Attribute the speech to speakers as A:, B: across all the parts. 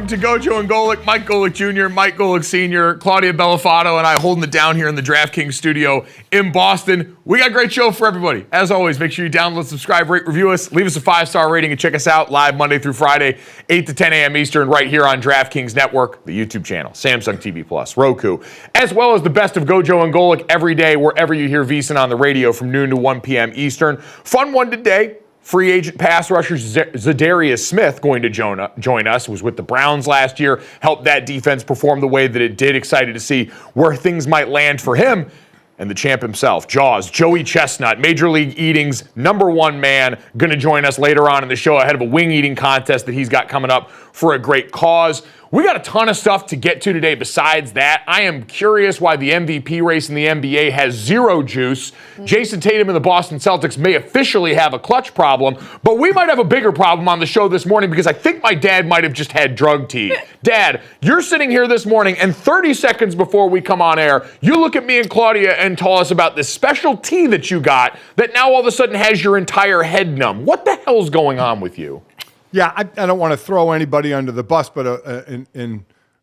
A: Welcome to GoJo and Golic. Mike Golic Jr., Mike Golic Sr., Claudia Bellafato, and I holding it down here in the DraftKings studio in Boston. We got a great show for everybody. As always, make sure you download, subscribe, rate, review us, leave us a 5-star rating, and check us out live Monday through Friday, 8 to 10 a.m. Eastern, right here on DraftKings Network, the YouTube channel, Samsung TV Plus, Roku, as well as the best of GoJo and Golic every day, wherever you hear VSiN on the radio from noon to 1 p.m. Eastern. Fun one today. Free agent pass rusher Za'Darius Smith going to join us. Was with the Browns last year, helped that defense perform the way that it did. Excited to see where things might land for him. And the champ himself, Jaws, Joey Chestnut, Major League Eating's #1 man, going to join us later on in the show ahead of a wing eating contest that he's got coming up for a great cause. We got a ton of stuff to get to today besides that. I am curious why the MVP race in the NBA has zero juice. Jason Tatum and the Boston Celtics may officially have a clutch problem, but we might have a bigger problem on the show this morning because I think my dad might have just had drug tea. Dad, you're sitting here this morning, and 30 seconds before we come on air, you look at me and Claudia and tell us about this special tea that you got that now all of a sudden has your entire head numb. What the hell's going on with you?
B: Yeah, I don't want to throw anybody under the bus, but a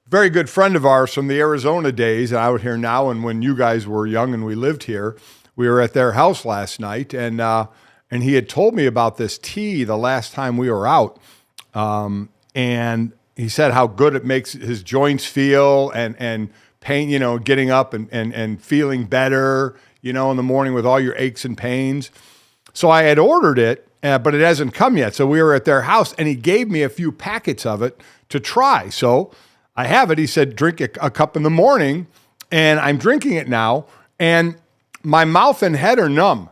B: very good friend of ours from the Arizona days out here now, and when you guys were young and we lived here, we were at their house last night, and he had told me about this tea the last time we were out, and he said how good it makes his joints feel and pain, getting up and feeling better, in the morning with all your aches and pains. So I had ordered it. But it hasn't come yet. So we were at their house, and he gave me a few packets of it to try. So I have it. He said, drink a cup in the morning, and I'm drinking it now, and my mouth and head are numb.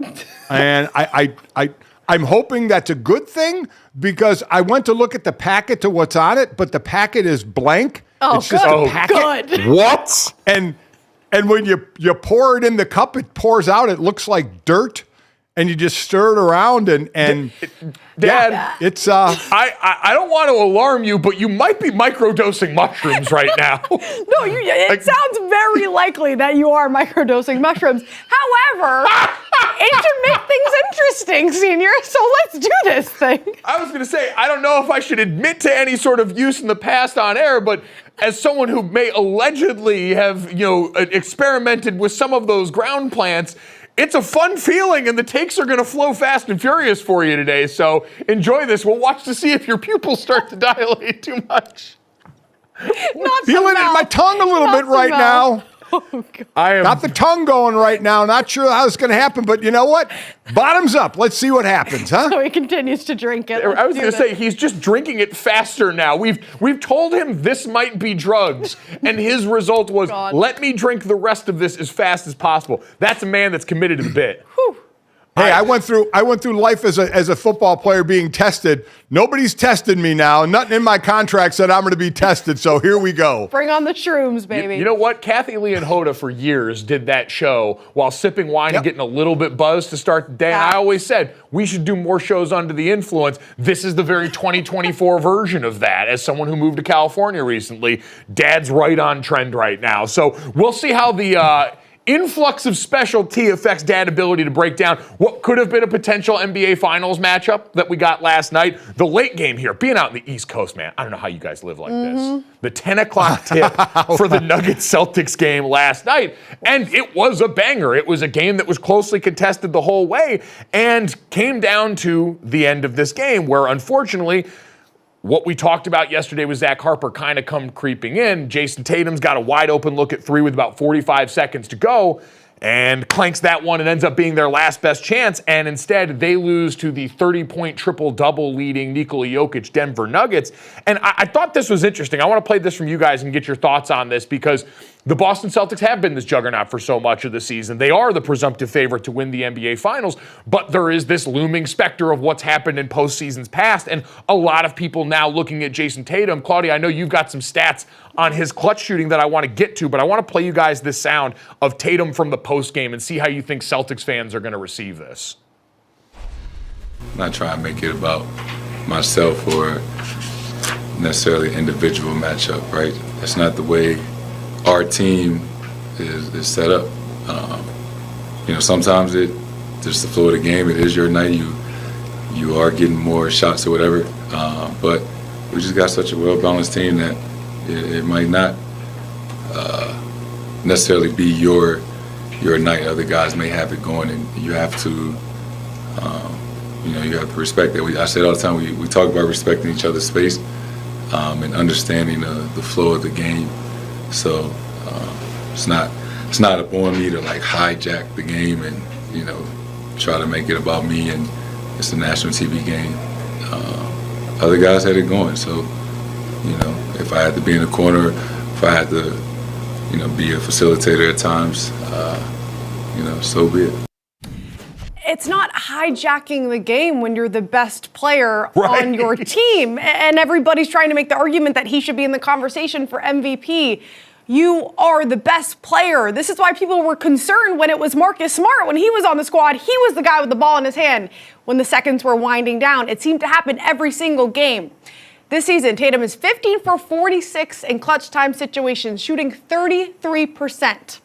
B: And I'm hoping that's a good thing because I went to look at the packet to what's on it, but the packet is blank.
C: Oh,
B: it's just a packet.
C: Good.
A: What?
B: And when you pour it in the cup, it pours out. It looks like dirt. And you just stir it around and
A: Dad,
B: yeah, it's
A: I don't want to alarm you, but you might be microdosing mushrooms right now.
C: No, it sounds very likely that you are microdosing mushrooms. However, it should make things interesting, Senior. So let's do this thing.
A: I was going to say, I don't know if I should admit to any sort of use in the past on air, but as someone who may allegedly have, experimented with some of those ground plants, it's a fun feeling, and the takes are going to flow fast and furious for you today. So enjoy this. We'll watch to see if your pupils start to dilate too much.
B: Feeling it in my tongue a little bit right now.
C: Oh,
B: got the tongue going right now. Not sure how it's going to happen, but you know what? Bottoms up. Let's see what happens, huh?
C: So he continues to drink it.
A: I was going to say, he's just drinking it faster now. We've told him this might be drugs, and his result was, let me drink the rest of this as fast as possible. That's a man that's committed to the bit.
C: Whew.
B: Hey, I went through life as a football player being tested. Nobody's tested me now. Nothing in my contract said I'm going to be tested, so here we go.
C: Bring on the shrooms, baby.
A: You know what? Kathy Lee and Hoda for years did that show while sipping wine and getting a little bit buzzed to start the day. And I always said, we should do more shows under the influence. This is the very 2024 version of that. As someone who moved to California recently, Dad's right on trend right now. So we'll see how the influx of special tea affects Dad's ability to break down what could have been a potential NBA Finals matchup that we got last night. The late game here, being out in the East Coast, man, I don't know how you guys live like this. The 10 o'clock tip for the Nuggets-Celtics game last night, and it was a banger. It was a game that was closely contested the whole way and came down to the end of this game where, unfortunately, what we talked about yesterday with Zach Harper kind of come creeping in. Jason Tatum's got a wide open look at three with about 45 seconds to go and clanks that one and ends up being their last best chance. And instead, they lose to the 30-point triple-double leading Nikola Jokic Denver Nuggets. And I thought this was interesting. I want to play this from you guys and get your thoughts on this because the Boston Celtics have been this juggernaut for so much of the season. They are the presumptive favorite to win the NBA Finals, but there is this looming specter of what's happened in postseasons past, and a lot of people now looking at Jason Tatum. Claudia, I know you've got some stats on his clutch shooting that I want to get to, but I want to play you guys this sound of Tatum from the postgame and see how you think Celtics fans are going to receive this.
D: I'm not trying to make it about myself or necessarily individual matchup, right? That's not the way our team is set up. Sometimes just the flow of the game, it is your night. You are getting more shots or whatever. But we just got such a well-balanced team that it might not necessarily be your night. Other guys may have it going, and you have to you have to respect that. I said all the time, we talk about respecting each other's space and understanding the flow of the game. So it's not upon me to like hijack the game and try to make it about me, and it's a national TV game. Other guys had it going, so if I had to be in the corner, if I had to be a facilitator at times, so be it.
C: It's not hijacking the game when you're the best player
A: Right.
C: on your team, and everybody's trying to make the argument that he should be in the conversation for MVP. You are the best player. This is why people were concerned when it was Marcus Smart. When he was on the squad, he was the guy with the ball in his hand when the seconds were winding down. It seemed to happen every single game. This season, Tatum is 15 for 46 in clutch time situations, shooting 33%.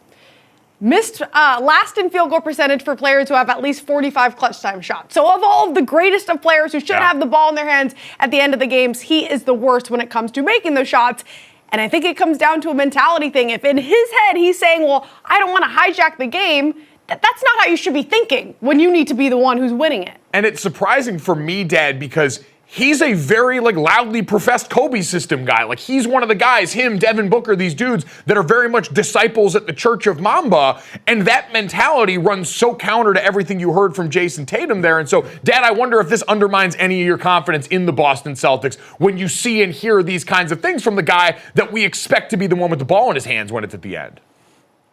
C: Missed last in field goal percentage for players who have at least 45 clutch time shots. So of all of the greatest of players who should have the ball in their hands at the end of the games, he is the worst when it comes to making those shots. And I think it comes down to a mentality thing. If in his head he's saying, well, I don't want to hijack the game, that's not how you should be thinking when you need to be the one who's winning it.
A: And it's surprising for me, Dad, because he's a very loudly professed Kobe system guy. He's one of the guys, him, Devin Booker, these dudes that are very much disciples at the Church of Mamba. And that mentality runs so counter to everything you heard from Jason Tatum there. And so, Dad, I wonder if this undermines any of your confidence in the Boston Celtics when you see and hear these kinds of things from the guy that we expect to be the one with the ball in his hands when it's at the end.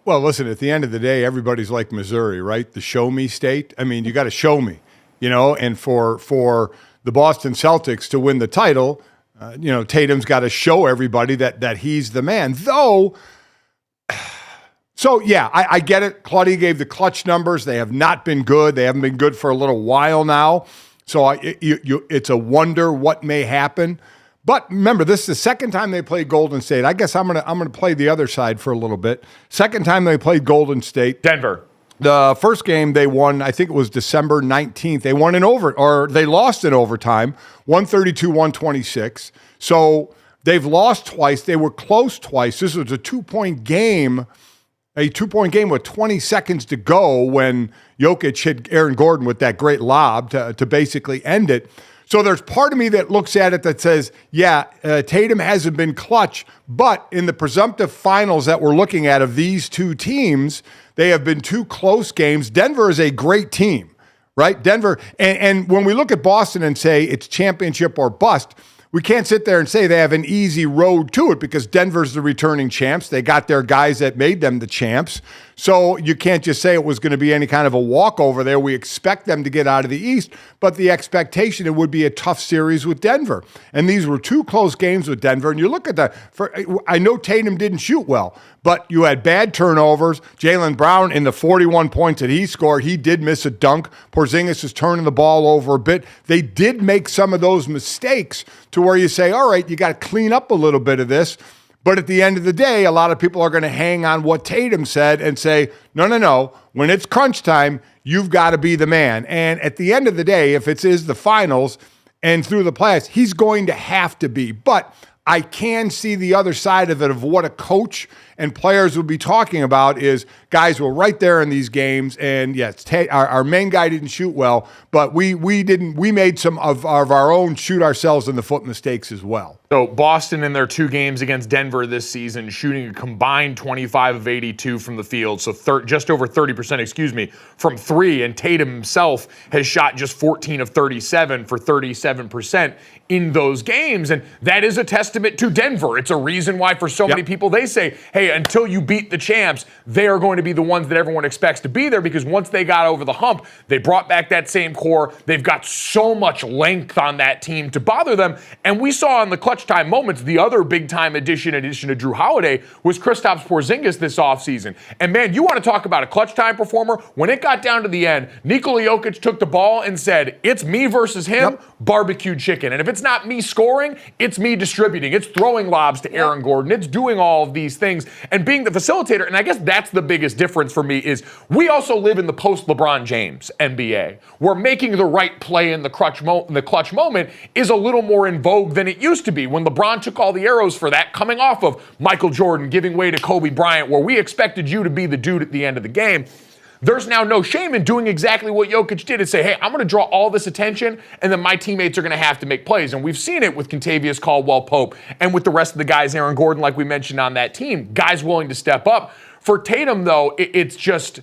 B: Well, listen, at the end of the day, everybody's like Missouri, right? The show me state. I mean, you got to show me, and for the Boston Celtics to win the title, Tatum's got to show everybody that he's the man. Though, so yeah, I get it. Claudia gave the clutch numbers. They have not been good. They haven't been good for a little while now. So it's a wonder what may happen. But remember, this is the second time they played Golden State. I guess I'm gonna play the other side for a little bit. Second time they played Golden State.
A: Denver.
B: The first game they won, I think it was December 19th. They won they lost in overtime, 132-126. So they've lost twice. They were close twice. This was a two-point game with 20 seconds to go when Jokic hit Aaron Gordon with that great lob to basically end it. So there's part of me that looks at it that says, Tatum hasn't been clutch, but in the presumptive finals that we're looking at of these two teams, they have been two close games. Denver is a great team, right? Denver, and when we look at Boston and say it's championship or bust, we can't sit there and say they have an easy road to it because Denver's the returning champs. They got their guys that made them the champs. So you can't just say it was going to be any kind of a walkover there. We expect them to get out of the East, but the expectation, it would be a tough series with Denver. And these were two close games with Denver. And you look at I know Tatum didn't shoot well, but you had bad turnovers. Jaylen Brown, in the 41 points that he scored, he did miss a dunk. Porzingis is turning the ball over a bit. They did make some of those mistakes to where you say, all right, you got to clean up a little bit of this. But at the end of the day, a lot of people are going to hang on what Tatum said and say, no. When it's crunch time, you've got to be the man. And at the end of the day, if it is the finals and through the playoffs, he's going to have to be. But I can see the other side of it, of what a coach and players will be talking about is guys were right there in these games. And yes, our main guy didn't shoot well, but we made some of our own shoot ourselves in the foot mistakes as well.
A: So Boston in their two games against Denver this season, shooting a combined 25 of 82 from the field, so just over 30%, from three. And Tatum himself has shot just 14 of 37 for 37% in those games. And that is a testament to Denver. It's a reason why for so many people they say, hey, until you beat the champs, they are going to be the ones that everyone expects to be there, because once they got over the hump, they brought back that same core. They've got so much length on that team to bother them. And we saw in the clutch time moments, the other big-time addition to Drew Holiday was Kristaps Porzingis this offseason. And, man, you want to talk about a clutch-time performer? When it got down to the end, Nikola Jokic took the ball and said, it's me versus him, barbecue chicken. And if it's not me scoring, it's me distributing. It's throwing lobs to Aaron Gordon. It's doing all of these things. and being the facilitator. And I guess that's the biggest difference for me is we also live in the post-LeBron James NBA, where making the right play in the clutch moment is a little more in vogue than it used to be when LeBron took all the arrows for that, coming off of Michael Jordan giving way to Kobe Bryant, where we expected you to be the dude at the end of the game. There's now no shame in doing exactly what Jokic did and say, hey, I'm going to draw all this attention, and then my teammates are going to have to make plays. And we've seen it with Kentavious Caldwell-Pope and with the rest of the guys, Aaron Gordon, like we mentioned on that team, guys willing to step up. For Tatum, though, it's just,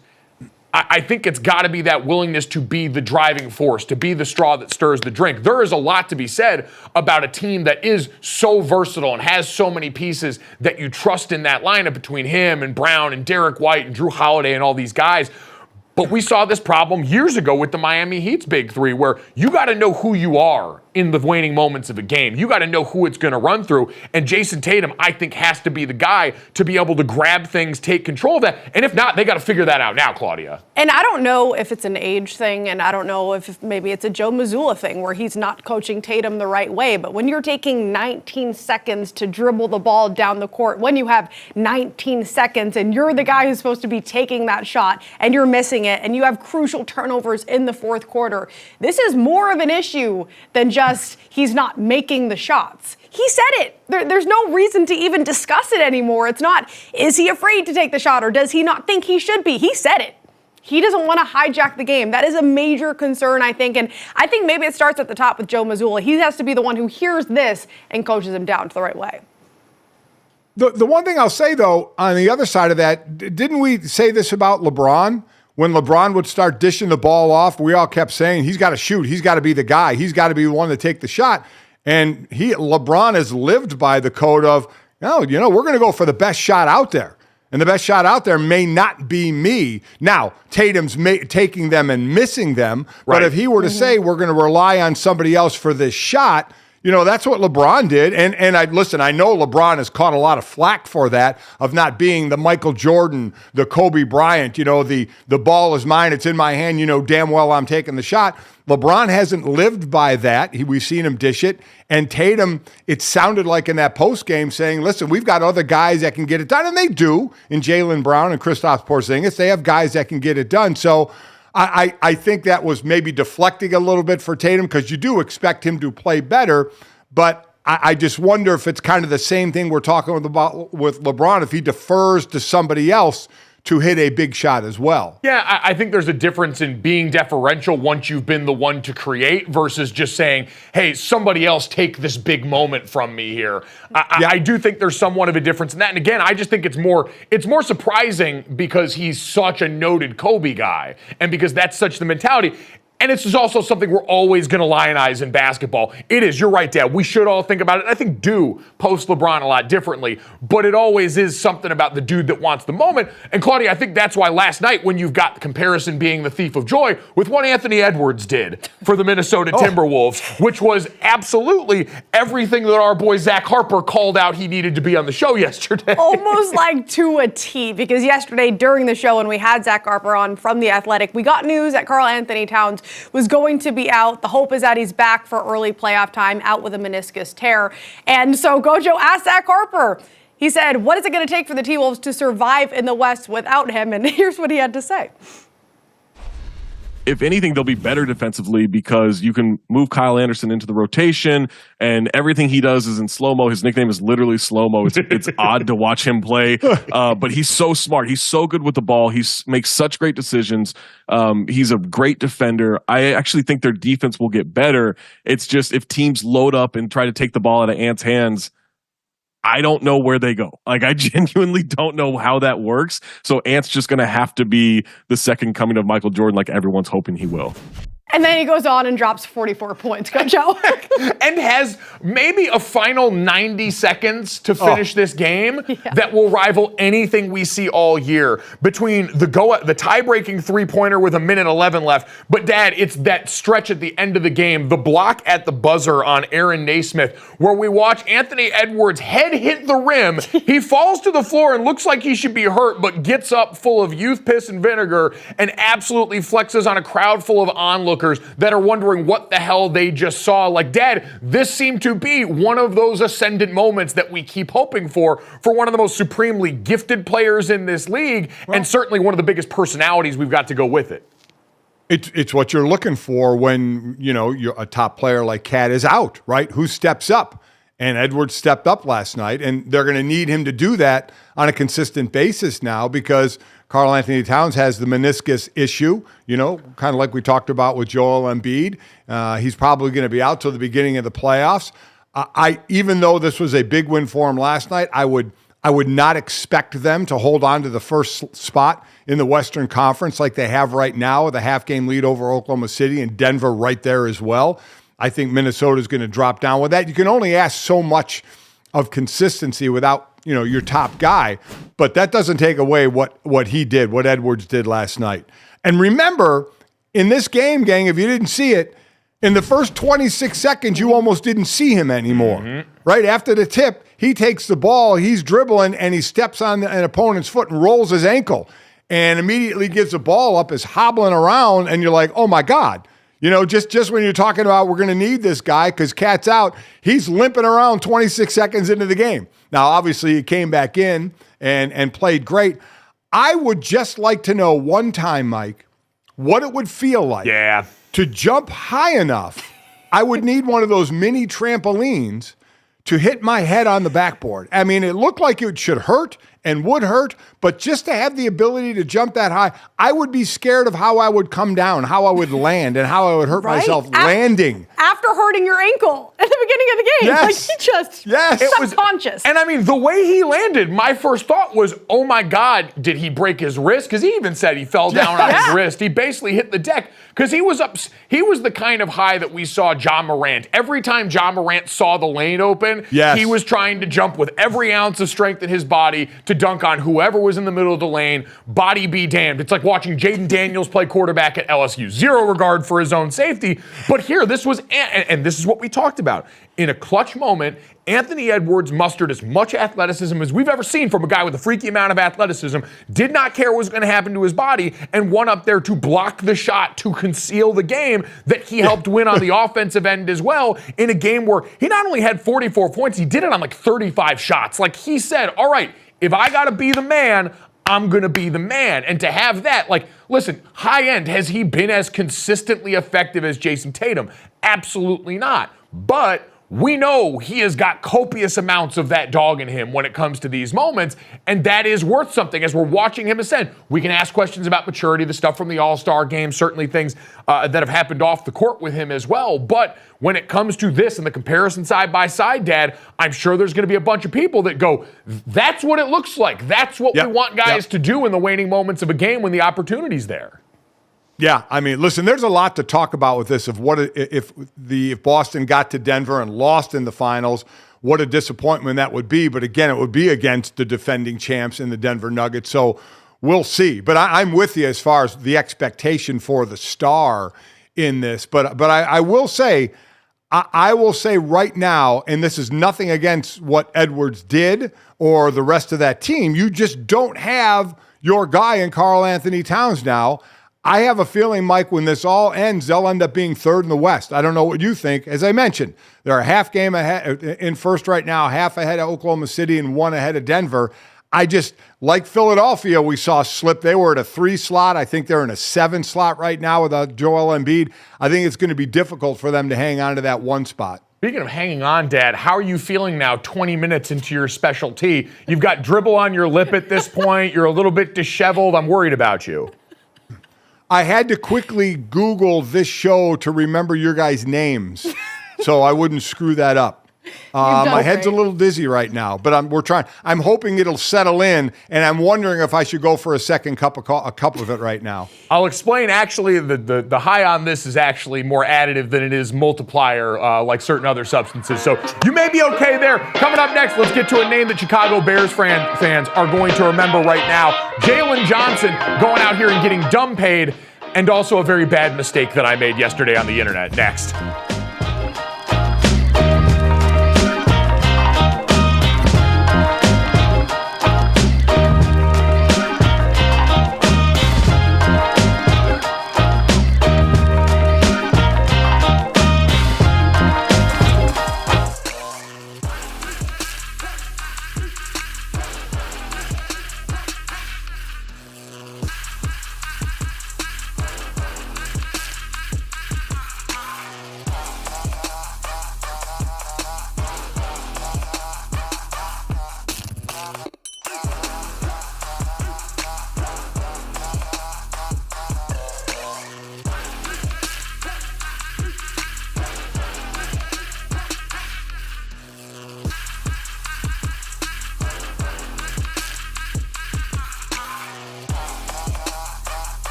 A: I think it's got to be that willingness to be the driving force, to be the straw that stirs the drink. There is a lot to be said about a team that is so versatile and has so many pieces that you trust in that lineup between him and Brown and Derek White and Drew Holiday and all these guys. But we saw this problem years ago with the Miami Heat's big three, where you got to know who you are in the waning moments of a game. You got to know who it's going to run through. And Jason Tatum, I think, has to be the guy to be able to grab things, take control of that. And if not, they got to figure that out now, Claudia.
C: And I don't know if it's an age thing, and I don't know if maybe it's a Joe Mazzulla thing where he's not coaching Tatum the right way. But when you're taking 19 seconds to dribble the ball down the court, when you have 19 seconds and you're the guy who's supposed to be taking that shot and you're missing it, and you have crucial turnovers in the fourth quarter, this is more of an issue than just he's not making the shots. He said it. There's no reason to even discuss it anymore. It's not, is he afraid to take the shot or does he not think he should be? He said it. He doesn't want to hijack the game. That is a major concern, I think. And I think maybe it starts at the top with Joe Mazzulla. He has to be the one who hears this and coaches him down to the right way.
B: The one thing I'll say, though, on the other side of that, didn't we say this about LeBron? When LeBron would start dishing the ball off, we all kept saying, he's got to shoot. He's got to be the guy. He's got to be the one to take the shot. And LeBron has lived by the code of, no, we're going to go for the best shot out there. And the best shot out there may not be me. Now, Tatum's taking them and missing them. Right. But if he were to say, we're going to rely on somebody else for this shot, that's what LeBron did. And I know LeBron has caught a lot of flack for that, of not being the Michael Jordan, the Kobe Bryant, the ball is mine, it's in my hand, damn well I'm taking the shot. LeBron hasn't lived by that. We've seen him dish it. And Tatum, it sounded like in that postgame saying, listen, we've got other guys that can get it done. And they do, in Jaylen Brown and Kristaps Porzingis. They have guys that can get it done. So I think that was maybe deflecting a little bit for Tatum, because you do expect him to play better. But I just wonder if it's kind of the same thing we're talking about with LeBron, if he defers to somebody else to hit a big shot as well.
A: Yeah, I think there's a difference in being deferential once you've been the one to create versus just saying, hey, somebody else take this big moment from me here. I do think there's somewhat of a difference in that. And again, I just think it's more surprising because he's such a noted Kobe guy and because that's such the mentality. And it's just also something we're always going to lionize in basketball. It is. You're right, Dad. We should all think about it. I think do post LeBron a lot differently, but it always is something about the dude that wants the moment. And Claudia, I think that's why last night, when you've got the comparison being the thief of joy with what Anthony Edwards did for the Minnesota Timberwolves, which was absolutely everything that our boy Zach Harper called out he needed to be on the show yesterday.
C: Almost like to a T, because yesterday during the show when we had Zach Harper on from The Athletic, we got news that Karl Anthony Towns was going to be out. The hope is that he's back for early playoff time, out with a meniscus tear. And so GoJo asked Zach Harper. He said, what is it going to take for the T-Wolves to survive in the West without him? And here's what he had to say.
E: If anything, they'll be better defensively because you can move Kyle Anderson into the rotation and everything he does is in slow-mo. His nickname is literally slow-mo. It's odd to watch him play, but he's so smart. He's so good with the ball. He makes such great decisions. He's a great defender. I actually think their defense will get better. It's just if teams load up and try to take the ball out of Ant's hands, I don't know where they go. Like, I genuinely don't know how that works. So Ant's just going to have to be the second coming of Michael Jordan like everyone's hoping he will.
C: And then he goes on and drops 44 points. Go, Joe.
A: And has maybe a final 90 seconds to finish this game that will rival anything we see all year between the tie-breaking three-pointer with 1:11 left. But, Dad, it's that stretch at the end of the game, the block at the buzzer on Aaron Naismith, where we watch Anthony Edwards' head hit the rim. He falls to the floor and looks like he should be hurt, but gets up full of youth piss and vinegar and absolutely flexes on a crowd full of onlookers onlookers that are wondering what the hell they just saw. Like, Dad, this seemed to be one of those ascendant moments that we keep hoping for one of the most supremely gifted players in this league, and certainly one of the biggest personalities we've got to go with it.
B: It's what you're looking for when, you're a top player like Cat is out, right? Who steps up? And Edwards stepped up last night, and they're going to need him to do that on a consistent basis now because Karl-Anthony Towns has the meniscus issue, kind of like we talked about with Joel Embiid. He's probably going to be out till the beginning of the playoffs. Even though this was a big win for him last night, I would not expect them to hold on to the first spot in the Western Conference like they have right now with a half-game lead over Oklahoma City and Denver right there as well. I think Minnesota's going to drop down with that. You can only ask so much of consistency without, your top guy, but that doesn't take away what he did, what Edwards did last night. And remember, in this game, gang, if you didn't see it, in the first 26 seconds, you almost didn't see him anymore. Mm-hmm. Right after the tip, he takes the ball, he's dribbling, and he steps on an opponent's foot and rolls his ankle and immediately gives the ball up, is hobbling around, and you're like, oh, my God. Just when you're talking about we're going to need this guy because Cat's out, he's limping around 26 seconds into the game. Now, obviously, he came back in and played great. I would just like to know one time, Mike, what it would feel like to jump high enough. I would need one of those mini trampolines to hit my head on the backboard. I mean, it looked like it should hurt and would hurt, but just to have the ability to jump that high, I would be scared of how I would come down, how I would land, and how I would hurt myself landing.
C: After hurting your ankle at the beginning of the game.
B: Yes.
C: Like, he just subconscious.
A: And I mean, the way he landed, my first thought was, oh my God, did he break his wrist? Because he even said he fell down on his wrist. He basically hit the deck because he was the kind of high that we saw Ja Morant. Every time Ja Morant saw the lane open, he was trying to jump with every ounce of strength in his body to dunk on whoever was in the middle of the lane. Body be damned. It's like watching Jaden Daniels play quarterback at LSU. Zero regard for his own safety. But here, this was, and this is what we talked about. In a clutch moment, Anthony Edwards mustered as much athleticism as we've ever seen from a guy with a freaky amount of athleticism, did not care what was going to happen to his body, and went up there to block the shot to conceal the game that he helped win on the offensive end as well in a game where he not only had 44 points, he did it on like 35 shots. Like he said, all right, if I got to be the man, I'm going to be the man. And to have that, like, listen, high end, has he been as consistently effective as Jason Tatum? Absolutely not. But we know he has got copious amounts of that dog in him when it comes to these moments, and that is worth something as we're watching him ascend. We can ask questions about maturity, the stuff from the All-Star game, certainly things that have happened off the court with him as well. But when it comes to this and the comparison side by side, Dad, I'm sure there's going to be a bunch of people that go, that's what it looks like. That's what we want guys to do in the waning moments of a game when the opportunity's there.
B: Yeah, I mean, listen, there's a lot to talk about with this of what if Boston got to Denver and lost in the finals, what a disappointment that would be. But again, it would be against the defending champs in the Denver Nuggets. So we'll see. But I'm with you as far as the expectation for the star in this. But I will say, I will say right now, and this is nothing against what Edwards did or the rest of that team, you just don't have your guy in Karl-Anthony Towns now. I have a feeling, Mike, when this all ends, they'll end up being third in the West. I don't know what you think. As I mentioned, they're a half game ahead in first right now, half ahead of Oklahoma City and one ahead of Denver. I just, like Philadelphia, we saw slip. They were at a 3 slot. I think they're in a 7 slot right now without Joel Embiid. I think it's going to be difficult for them to hang on to that 1 spot.
A: Speaking of hanging on, Dad, how are you feeling now 20 minutes into your specialty? You've got dribble on your lip at this point. You're a little bit disheveled. I'm worried about you.
B: I had to quickly Google this show to remember your guys' names so I wouldn't screw that up. My head's a little dizzy right now, but we're trying. I'm hoping it'll settle in, and I'm wondering if I should go for a second cup of it right now.
A: I'll explain. Actually, the high on this is actually more additive than it is multiplier, like certain other substances. So you may be okay there. Coming up next, let's get to a name that Chicago Bears fans are going to remember right now. Jalen Johnson going out here and getting dumb paid, and also a very bad mistake that I made yesterday on the internet. Next.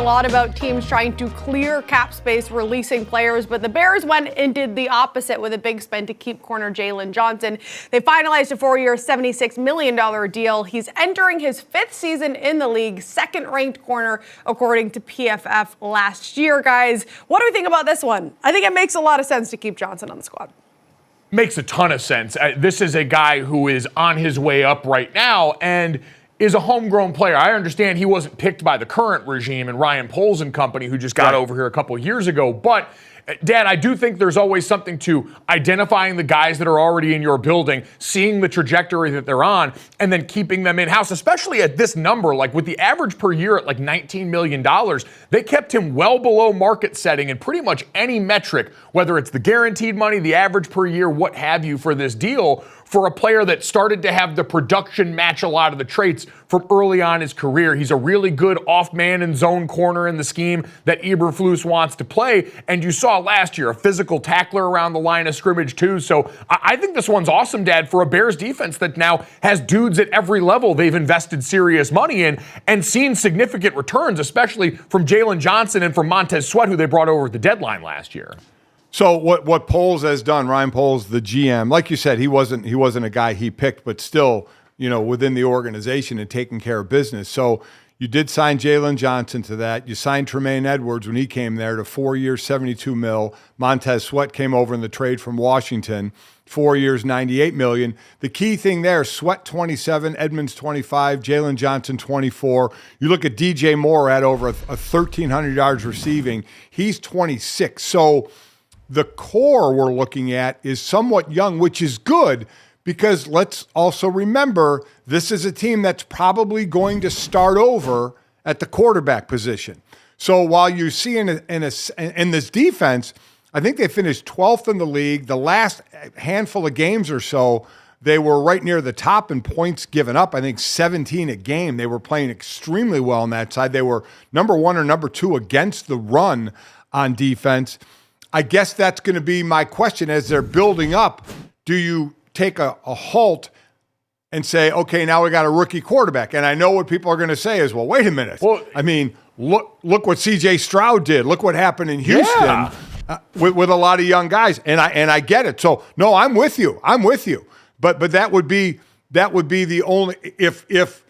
C: a lot about teams trying to clear cap space, releasing players, but the Bears went and did the opposite with a big spend to keep corner Jalen Johnson. They finalized a 4-year, $76 million deal. He's entering his 5th season in the league, second-ranked corner, according to PFF last year, guys. What do we think about this one? I think it makes a lot of sense to keep Johnson on the squad.
A: Makes a ton of sense. This is a guy who is on his way up right now and is a homegrown player. I understand he wasn't picked by the current regime and Ryan Poles and company, who just got over here a couple of years ago. But, Dad, I do think there's always something to identifying the guys that are already in your building, seeing the trajectory that they're on, and then keeping them in-house, especially at this number. Like with the average per year at like $19 million, they kept him well below market setting in pretty much any metric, whether it's the guaranteed money, the average per year, what have you, for this deal, for a player that started to have the production match a lot of the traits from early on in his career. He's a really good off-man and zone corner in the scheme that Eberflus wants to play. And you saw last year a physical tackler around the line of scrimmage too. So I think this one's awesome, Dad, for a Bears defense that now has dudes at every level they've invested serious money in and seen significant returns, especially from Jalen Johnson and from Montez Sweat, who they brought over at the deadline last year.
B: So what Poles has done, Ryan Poles, the GM, like you said, he wasn't a guy he picked, but still, within the organization and taking care of business. So you did sign Jalen Johnson to that. You signed Tremaine Edwards when he came there to 4 years, $72 million. Montez Sweat came over in the trade from Washington, 4 years, $98 million. The key thing there, Sweat 27, Edmonds 25, Jalen Johnson 24. You look at DJ Moore at over 1,300 yards receiving. He's 26. So the core we're looking at is somewhat young, which is good because let's also remember this is a team that's probably going to start over at the quarterback position. So while you see in this defense, I think they finished 12th in the league. The last handful of games or so, they were right near the top in points given up. I think 17 a game. They were playing extremely well on that side. They were number 1 or number 2 against the run on defense. I guess that's going to be my question as they're building up. Do you take a halt and say, okay, now we got a rookie quarterback? And I know what people are going to say is, well, wait a minute. Well, I mean, look what C.J. Stroud did. Look what happened in Houston with a lot of young guys. And I get it. So no, I'm with you. But that would be the only if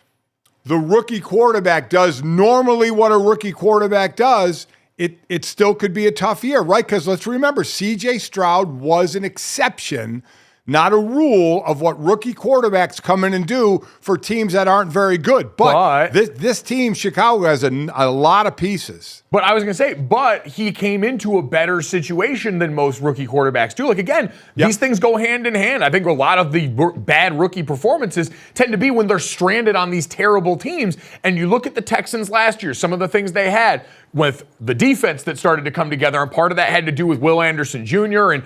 B: the rookie quarterback does normally what a rookie quarterback does. It still could be a tough year, right? Because let's remember, C.J. Stroud was an exception, not a rule of what rookie quarterbacks come in and do for teams that aren't very good. But this team, Chicago, has a lot of pieces.
A: But I was going to say, but he came into a better situation than most rookie quarterbacks do. Like, again, these things go hand in hand. I think a lot of the bad rookie performances tend to be when they're stranded on these terrible teams. And you look at the Texans last year, some of the things they had with the defense that started to come together, and part of that had to do with Will Anderson Jr. and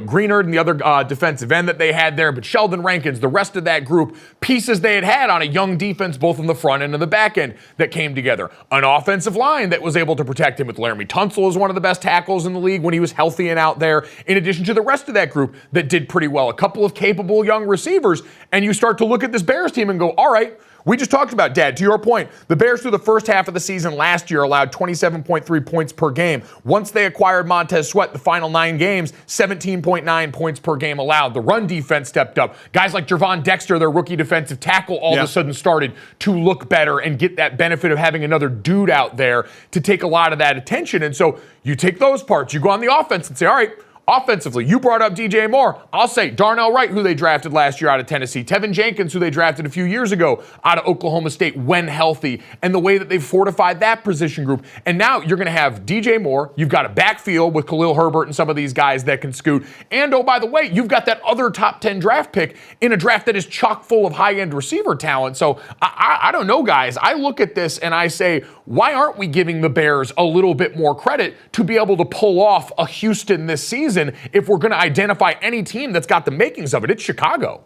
A: Greenard and the other defensive end that they had there, but Sheldon Rankins, the rest of that group, pieces they had on a young defense, both on the front end and the back end, that came together. An offensive line that was able to protect him with Laramie Tunsil as one of the best tackles in the league when he was healthy and out there, in addition to the rest of that group that did pretty well. A couple of capable young receivers, and you start to look at this Bears team and go, all right, we just talked about, Dad, to your point, the Bears through the first half of the season last year allowed 27.3 points per game. Once they acquired Montez Sweat, the final 9 games, 17.9 points per game allowed. The run defense stepped up. Guys like Jervon Dexter, their rookie defensive tackle, all of a sudden started to look better and get that benefit of having another dude out there to take a lot of that attention. And so you take those parts, you go on the offense and say, all right, offensively, you brought up DJ Moore. I'll say Darnell Wright, who they drafted last year out of Tennessee. Tevin Jenkins, who they drafted a few years ago out of Oklahoma State when healthy. And the way that they've fortified that position group. And now you're going to have DJ Moore. You've got a backfield with Khalil Herbert and some of these guys that can scoot. And, oh, by the way, you've got that other top 10 draft pick in a draft that is chock full of high-end receiver talent. So I don't know, guys. I look at this and I say, why aren't we giving the Bears a little bit more credit to be able to pull off a Houston this season if we're going to identify any team that's got the makings of it? It's Chicago.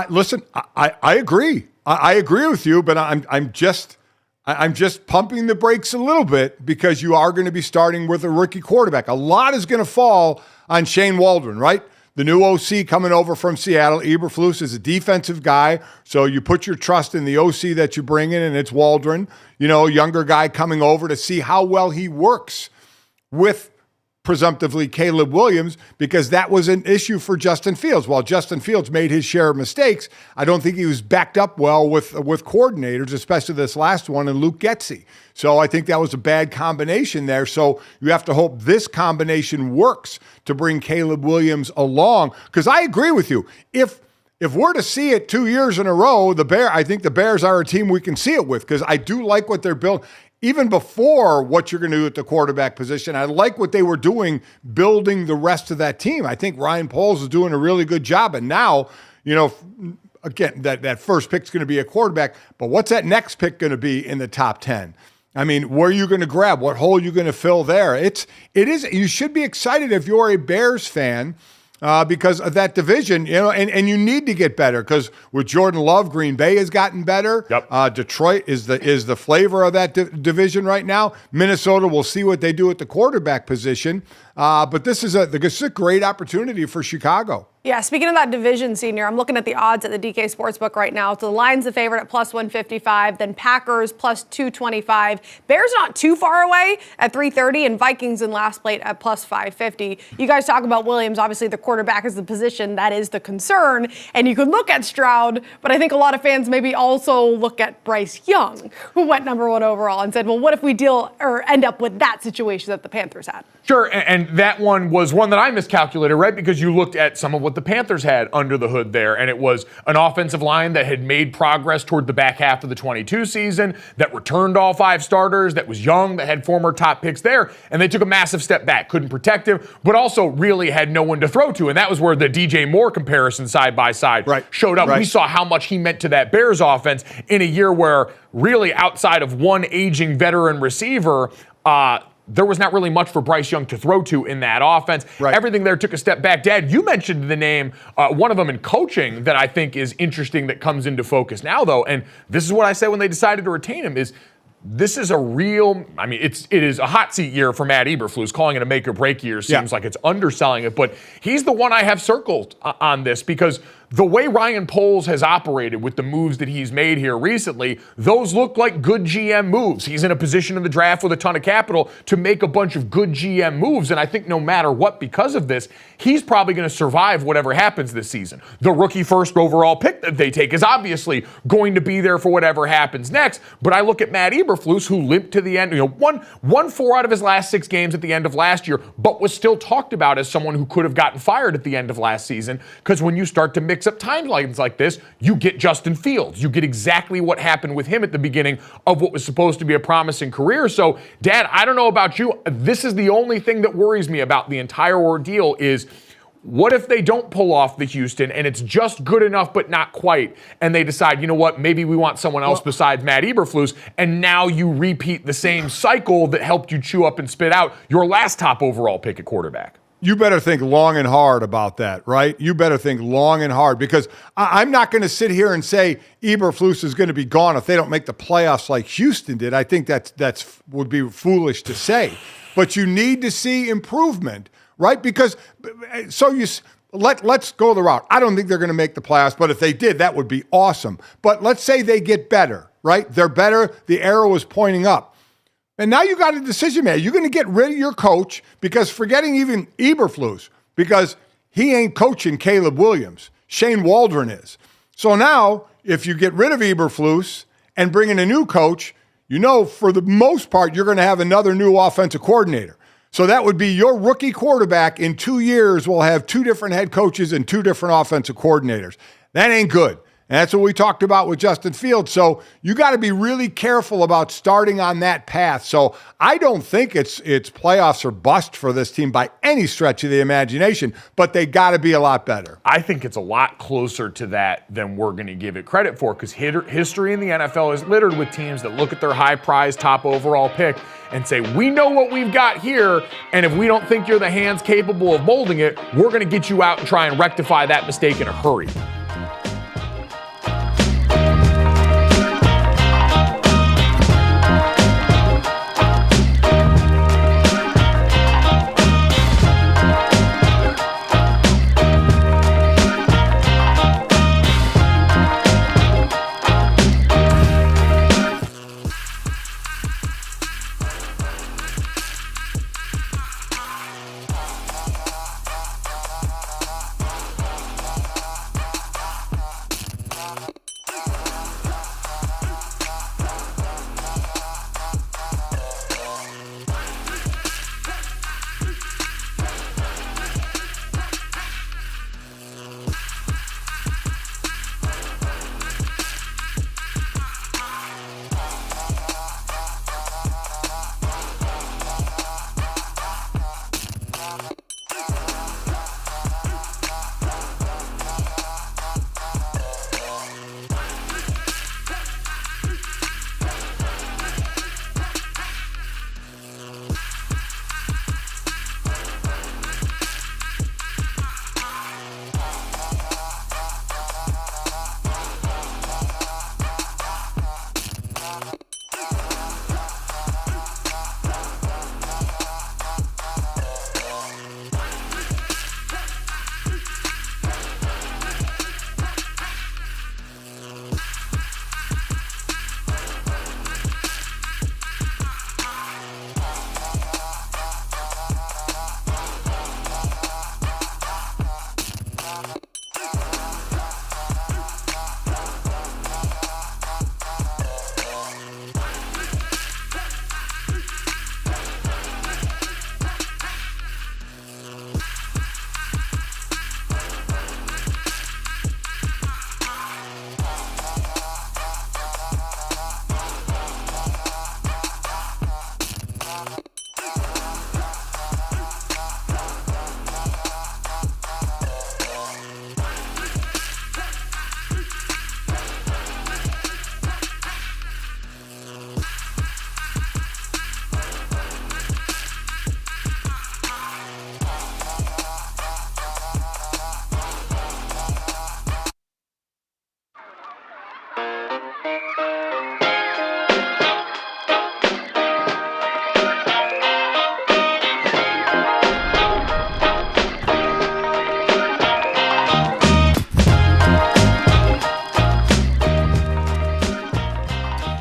B: Listen, I agree. I agree with you, but I'm just pumping the brakes a little bit because you are going to be starting with a rookie quarterback. A lot is going to fall on Shane Waldron, right? the new OC coming over from Seattle, Eberflus, is a defensive guy, so you put your trust in the OC that you bring in, and it's Waldron, younger guy coming over to see how well he works with presumptively Caleb Williams, because that was an issue for Justin Fields. While Justin Fields made his share of mistakes, I don't think he was backed up well with coordinators, especially this last one and Luke Getsy. So I think that was a bad combination there. So you have to hope this combination works to bring Caleb Williams along, because I agree with you. If we're to see it 2 years in a row, I think the Bears are a team we can see it with, because I do like what they're building. Even before what you're going to do at the quarterback position, I like what they were doing building the rest of that team. I think Ryan Poles is doing a really good job. And now, again, that first pick's going to be a quarterback, but what's that next pick going to be in the top 10? I mean, where are you going to grab? What hole are you going to fill there? You should be excited if you're a Bears fan, because of that division, and you need to get better, because with Jordan Love, Green Bay has gotten better.
A: Yep.
B: Detroit is the flavor of that division right now. Minnesota, we'll see what they do at the quarterback position. But this is a great opportunity for Chicago.
C: Yeah, speaking of that division, Senior, I'm looking at the odds at the DK Sportsbook right now. So the Lions the favorite at plus 155, then Packers plus 225. Bears not too far away at 330, and Vikings in last place at plus 550. You guys talk about Williams. Obviously, the quarterback is the position that is the concern, and you could look at Stroud, but I think a lot of fans maybe also look at Bryce Young, who went number 1 overall, and said, well, what if we end up with that situation that the Panthers had?
A: Sure, and that one was one that I miscalculated, right? Because you looked at some of what the Panthers had under the hood there, and it was an offensive line that had made progress toward the back half of the 22 season, that returned all 5 starters, that was young, that had former top picks there, and they took a massive step back. Couldn't protect him, but also really had no one to throw to, and that was where the DJ Moore comparison side by side showed up. Right. We saw how much he meant to that Bears offense in a year where really outside of one aging veteran receiver, there was not really much for Bryce Young to throw to in that offense. Right. Everything there took a step back. Dad, you mentioned the name, one of them in coaching that I think is interesting that comes into focus now, though, and this is what I said when they decided to retain him, is this is a real, it is a hot seat year for Matt Eberflus. Calling it a make or break year seems like it's underselling it, but he's the one I have circled on this, because the way Ryan Poles has operated with the moves that he's made here recently, those look like good GM moves. He's in a position in the draft with a ton of capital to make a bunch of good GM moves, and I think no matter what, because of this, he's probably going to survive whatever happens this season. The rookie first overall pick that they take is obviously going to be there for whatever happens next, but I look at Matt Eberflus, who limped to the end, won 4 out of his last 6 games at the end of last year, but was still talked about as someone who could have gotten fired at the end of last season, because when you start to mix up timelines like this, you get Justin Fields. You get exactly what happened with him at the beginning of what was supposed to be a promising career. So, Dad, I don't know about you. This is the only thing that worries me about the entire ordeal is, what if they don't pull off the Houston and it's just good enough but not quite, and they decide, you know what, maybe we want someone else besides Matt Eberflus, and now you repeat the same cycle that helped you chew up and spit out your last top overall pick at quarterback?
B: You better think long and hard about that, right? You better think long and hard, because I'm not going to sit here and say Eberflus is going to be gone if they don't make the playoffs like Houston did. I think that's would be foolish to say. But you need to see improvement, right? Because let's go the route. I don't think they're going to make the playoffs, but if they did, that would be awesome. But let's say they get better, right? They're better. The arrow is pointing up. And now you got a decision made. You're going to get rid of your coach, because forgetting even Eberflus, because he ain't coaching Caleb Williams. Shane Waldron is. So now, if you get rid of Eberflus and bring in a new coach, for the most part, you're going to have another new offensive coordinator. So that would be your rookie quarterback in 2 years will have 2 different head coaches and 2 different offensive coordinators. That ain't good. And that's what we talked about with Justin Fields. So you got to be really careful about starting on that path. So I don't think it's playoffs or bust for this team by any stretch of the imagination, but they got to be a lot better.
A: I think it's a lot closer to that than we're going to give it credit for, because history in the NFL is littered with teams that look at their high-priced top overall pick and say, we know what we've got here, and if we don't think you're the hands capable of molding it, we're going to get you out and try and rectify that mistake in a hurry.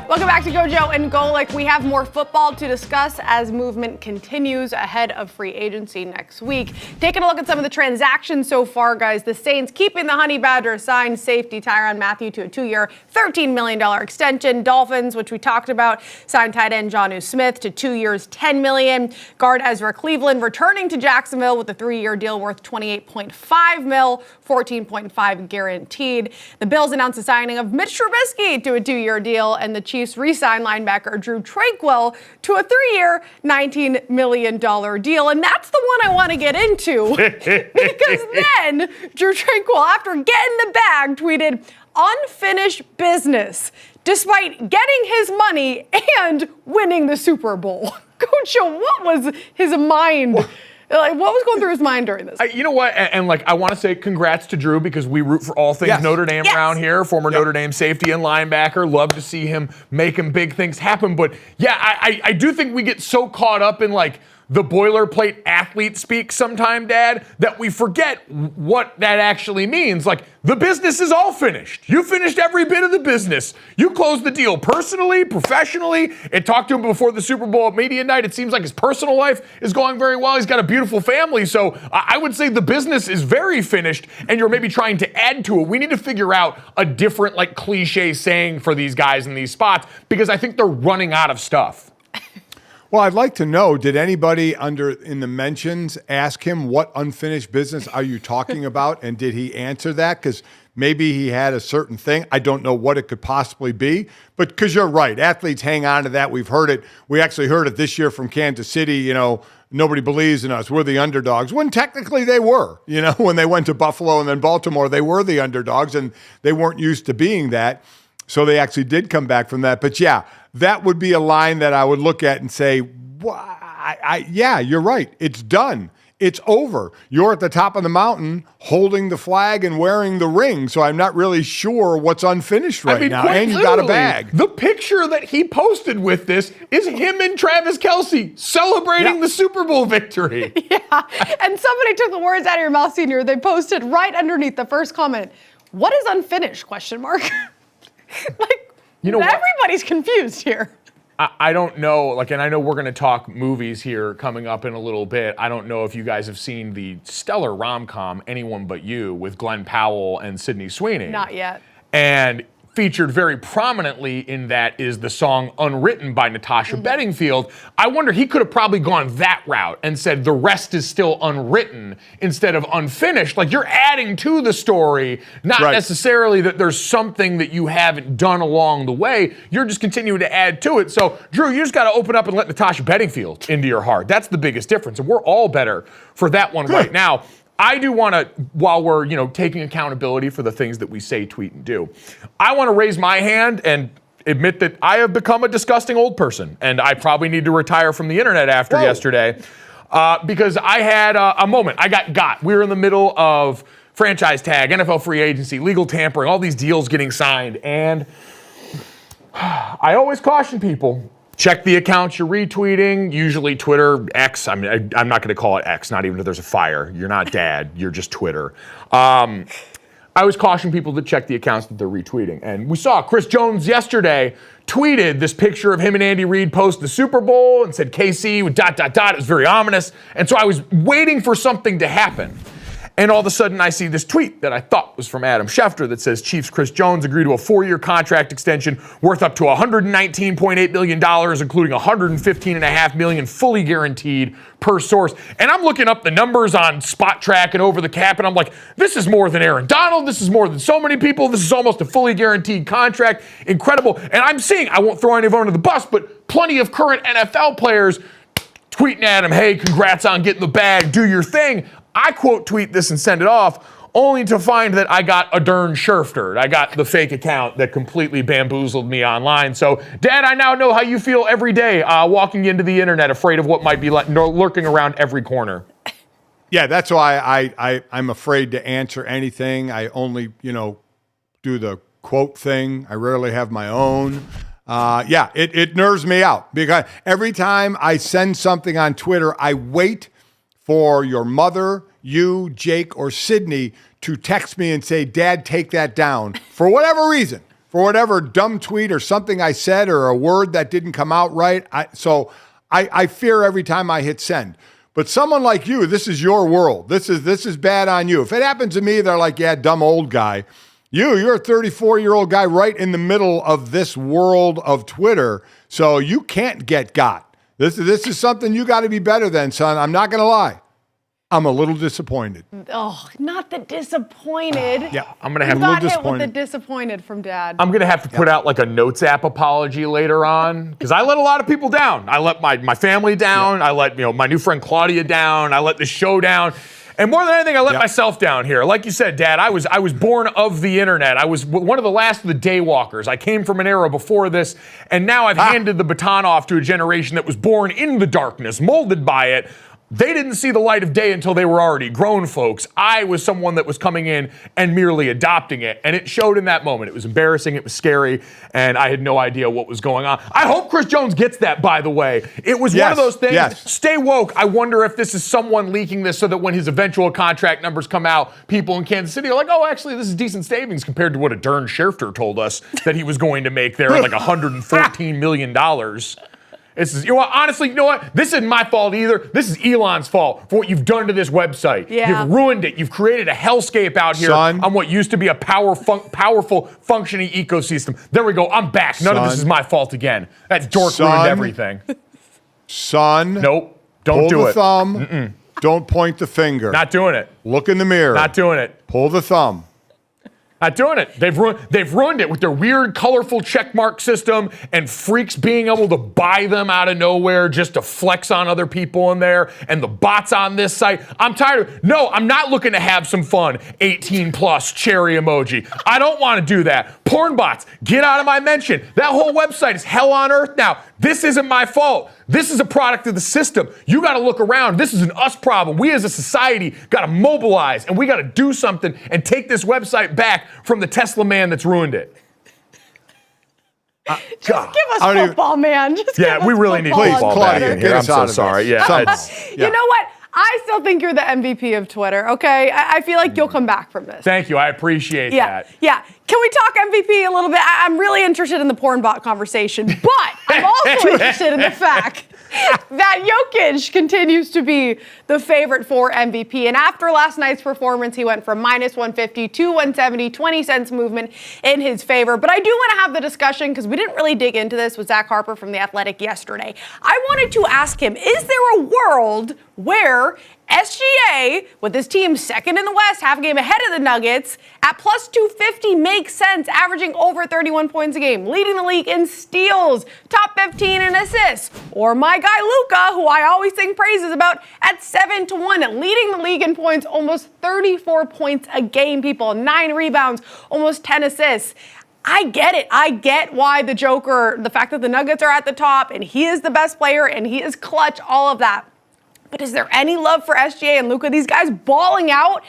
C: Welcome back to GoJo and Golic. We have more football to discuss as movement continues ahead of free agency next week. Taking a look at some of the transactions so far, guys. The Saints keeping the Honey Badger signed safety Tyrann Mathieu to a 2-year, $13 million extension. Dolphins, which we talked about, signed tight end Za'Darius Smith to 2 years, $10 million. Guard Ezra Cleveland returning to Jacksonville with a 3-year deal worth $28.5 million, $14.5 guaranteed. The Bills announced the signing of Mitch Trubisky to a 2-year deal, and the Chiefs re-signed linebacker Drew Tranquill to a 3-year, $19 million deal. And that's the one I want to get into because then Drew Tranquill, after getting the bag, tweeted, "Unfinished business," despite getting his money and winning the Super Bowl. GoJo, what was his mind? Like, what was going through his mind during this?
A: You know what? And I want to say congrats to Drew because we root for all things Notre Dame around here. Former Notre Dame safety and linebacker. Love to see him making big things happen. But yeah, I do think we get so caught up in the boilerplate athlete speak sometime, Dad, that we forget what that actually means. The business is all finished. You finished every bit of the business. You closed the deal personally, professionally, and talked to him before the Super Bowl at media night. It seems like his personal life is going very well. He's got a beautiful family. So I would say the business is very finished, and you're maybe trying to add to it. We need to figure out a different, cliche saying for these guys in these spots because I think they're running out of stuff.
B: Well, I'd like to know, did anybody in the mentions ask him what unfinished business are you talking about? And did he answer that? Because maybe he had a certain thing. I don't know what it could possibly be. But because you're right, athletes hang on to that. We've heard it. We actually heard it this year from Kansas City. Nobody believes in us. We're the underdogs. When technically they were. When they went to Buffalo and then Baltimore, they were the underdogs and they weren't used to being that. So they actually did come back from that. But yeah, that would be a line that I would look at and say, yeah, you're right. It's done. It's over. You're at the top of the mountain holding the flag and wearing the ring. So I'm not really sure what's unfinished right now. And you got a bag.
A: The picture that he posted with this is him and Travis Kelce celebrating the Super Bowl victory.
C: Yeah. And somebody took the words out of your mouth, Senior. They posted right underneath the first comment, "What is unfinished?" ? Everybody's confused here.
A: I don't know, and I know we're going to talk movies here coming up in a little bit. I don't know if you guys have seen the stellar rom-com Anyone But You with Glenn Powell and Sydney Sweeney.
C: Not yet.
A: And featured very prominently in that is the song Unwritten by Natasha Bedingfield. I wonder, he could have probably gone that route and said the rest is still unwritten instead of unfinished. You're adding to the story, not necessarily that there's something that you haven't done along the way. You're just continuing to add to it. So, Drew, you just got to open up and let Natasha Bedingfield into your heart. That's the biggest difference. And we're all better for that one right now. I do want to, while we're, taking accountability for the things that we say, tweet, and do, I want to raise my hand and admit that I have become a disgusting old person, and I probably need to retire from the internet after yesterday because I had a moment. I got. We were in the middle of franchise tag, NFL free agency, legal tampering, all these deals getting signed, and I always caution people. Check the accounts you're retweeting, usually Twitter, X. I'm not going to call it X, not even if there's a fire. You're not Dad, you're just Twitter. I always caution people to check the accounts that they're retweeting. And we saw Chris Jones yesterday tweeted this picture of him and Andy Reid post the Super Bowl and said KC with ... It was very ominous. And so I was waiting for something to happen. And all of a sudden, I see this tweet that I thought was from Adam Schefter that says Chiefs Chris Jones agreed to a 4-year contract extension worth up to $119.8 million, including $115.5 million fully guaranteed per source. And I'm looking up the numbers on Spot Track and Over the Cap, and I'm like, this is more than Aaron Donald. This is more than so many people. This is almost a fully guaranteed contract. Incredible. And I'm seeing, I won't throw anyone under the bus, but plenty of current NFL players tweeting at him, hey, congrats on getting the bag, do your thing. I quote tweet this and send it off, only to find that I got a darn Schurfter. I got the fake account that completely bamboozled me online. So, Dad, I now know how you feel every day walking into the internet, afraid of what might be lurking around every corner.
B: Yeah, that's why I'm afraid to answer anything. I only, do the quote thing. I rarely have my own. It nerves me out because every time I send something on Twitter, I wait for your mother, you, Jake, or Sydney to text me and say, Dad, take that down. For whatever reason, for whatever dumb tweet or something I said or a word that didn't come out right. I fear every time I hit send. But someone like you, this is your world. This is bad on you. If it happens to me, they're like, yeah, dumb old guy. You're a 34-year-old guy right in the middle of this world of Twitter, so you can't get got. This is something you got to be better than, son. I'm not going to lie. I'm a little disappointed.
C: Oh, not the disappointed.
B: Yeah,
A: I'm going to have
C: You got hit with
B: disappointed.
C: the disappointed from Dad.
A: I'm going to have to put out like a Notes app apology later on because I let a lot of people down. I let my family down. I let my new friend Claudia down. I let the show down. And more than anything, I let myself down here. Like you said, Dad, I was born of the internet. I was one of the last of the daywalkers. I came from an era before this, and now I've handed the baton off to a generation that was born in the darkness, molded by it. They didn't see the light of day until they were already grown folks. I was someone that was coming in and merely adopting it, and it showed in that moment. It was embarrassing, it was scary, and I had no idea what was going on. I hope Chris Jones gets that, by the way. It was one of those things.
B: Yes.
A: Stay woke. I wonder if this is someone leaking this so that when his eventual contract numbers come out, people in Kansas City are like, oh, actually, this is decent savings compared to what a darn Schurfter told us that he was going to make there, like $114 million. Honestly, you know what? This isn't my fault either. This is Elon's fault for what you've done to this website.
C: Yeah.
A: You've ruined it. You've created a hellscape out here on what used to be a powerful, functioning ecosystem. There we go. I'm back. None of this is my fault again. That dork ruined everything.
B: Son.
A: Nope. Don't do it.
B: Pull the thumb. Don't point the finger.
A: Not doing it.
B: Look in the mirror.
A: Not doing it.
B: Pull the thumb.
A: Not doing it. They've ruined it with their weird, colorful checkmark system and freaks being able to buy them out of nowhere just to flex on other people in there and the bots on this site. I'm tired of it. No, I'm not looking to have some fun. 18 plus cherry emoji. I don't want to do that. Porn bots, get out of my mention. That whole website is hell on earth now. This isn't my fault. This is a product of the system. You got to look around. This is an us problem. We as a society got to mobilize and we got to do something and take this website back from the Tesla man that's ruined it.
C: Just give us football, man. Just give us
A: we really need
C: football
A: football back in here. I'm so sorry.
C: You know what? I still think you're the MVP of Twitter, okay? I feel like you'll come back from this.
A: Thank you. I appreciate that.
C: Yeah. Can we talk MVP a little bit? I'm really interested in the porn bot conversation, but I'm also interested in the fact that Jokic continues to be the favorite for MVP. And after last night's performance, he went from -150 to 170, 20 cents movement in his favor. But I do want to have the discussion because we didn't really dig into this with Zach Harper from The Athletic yesterday. I wanted to ask him, is there a world where SGA, with his team second in the West, half a game ahead of the Nuggets, at plus 250 makes sense, averaging over 31 points a game, leading the league in steals, top 15 in assists, or my guy Luka, who I always sing praises about, at 7-1, leading the league in points, almost 34 points a game, people, 9 rebounds, almost 10 assists. I get it. I get why the Joker, the fact that the Nuggets are at the top, and he is the best player, and he is clutch, all of that. But is there any love for SGA and Luka? These guys balling out.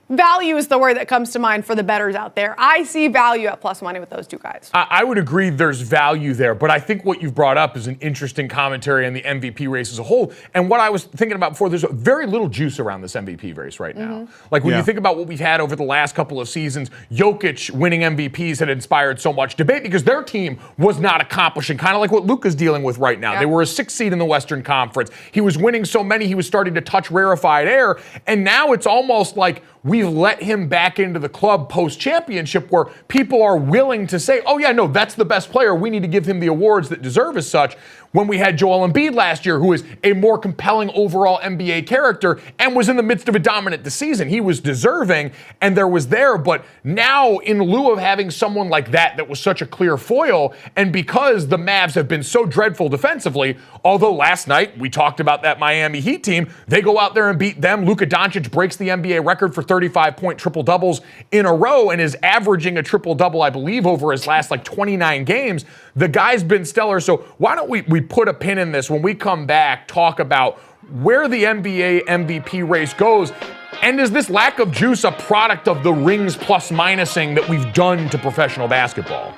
C: Value is the word that comes to mind for the bettors out there. I see value at plus money with those two guys.
A: I would agree there's value there, but I think what you've brought up is an interesting commentary on the MVP race as a whole. And what I was thinking about before, there's very little juice around this MVP race right now. Like when you think about what we've had over the last couple of seasons, Jokic winning MVPs had inspired so much debate because their team was not accomplishing, kind of like what Luka's dealing with right now. They were a 6th seed in the Western Conference. He was winning so many, he was starting to touch rarefied air. And now it's almost like we've let him back into the club post-championship where people are willing to say, oh, yeah, no, that's the best player. We need to give him the awards that deserve as such. when we had Joel Embiid last year, who is a more compelling overall NBA character and was in the midst of a dominant season. He was deserving, and there was there. But now, in lieu of having someone like that was such a clear foil, and because the Mavs have been so dreadful defensively, although last night we talked about that Miami Heat team, they go out there and beat them. Luka Doncic breaks the NBA record for 35-point triple-doubles in a row and is averaging a triple-double, I believe, over his last 29 games. The guy's been stellar. So why don't we put a pin in this when we come back, talk about where the NBA MVP race goes, and is this lack of juice a product of the rings plus minusing that we've done to professional basketball?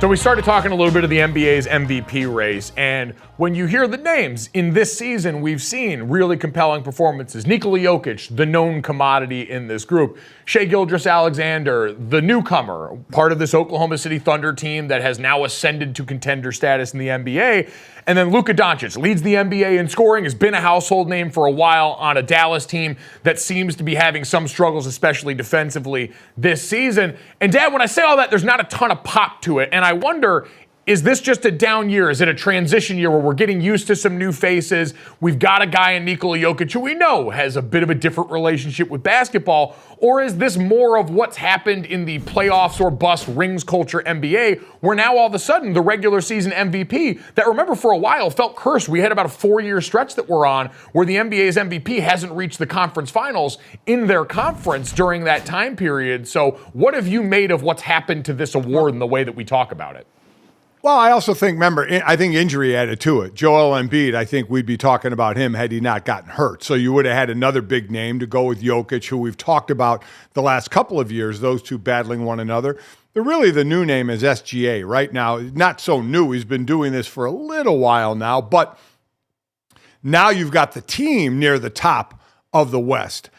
A: So we started talking a little bit of the NBA's MVP race, and when you hear the names in this season, we've seen really compelling performances. Nikola Jokic, the known commodity in this group. Shai Gilgeous-Alexander, the newcomer, part of this Oklahoma City Thunder team that has now ascended to contender status in the NBA. And then Luka Doncic leads the NBA in scoring, has been a household name for a while on a Dallas team that seems to be having some struggles, especially defensively this season. And Dad, when I say all that, there's not a ton of pop to it. And I wonder, is this just a down year? Is it a transition year where we're getting used to some new faces? We've got a guy in Nikola Jokic who we know has a bit of a different relationship with basketball. Or is this more of what's happened in the playoffs or bust rings culture NBA, where now all of a sudden the regular season MVP that, remember, for a while felt cursed. We had about a 4-year stretch that we're on where the NBA's MVP hasn't reached the conference finals in their conference during that time period. So what have you made of what's happened to this award and the way that we talk about it?
B: Well, I also think, remember, I think injury added to it. Joel Embiid, I think we'd be talking about him had he not gotten hurt. So you would have had another big name to go with Jokic, who we've talked about the last couple of years, those two battling one another. Really, the new name is SGA right now. Not so new. He's been doing this for a little while now. But now you've got the team near the top of the West.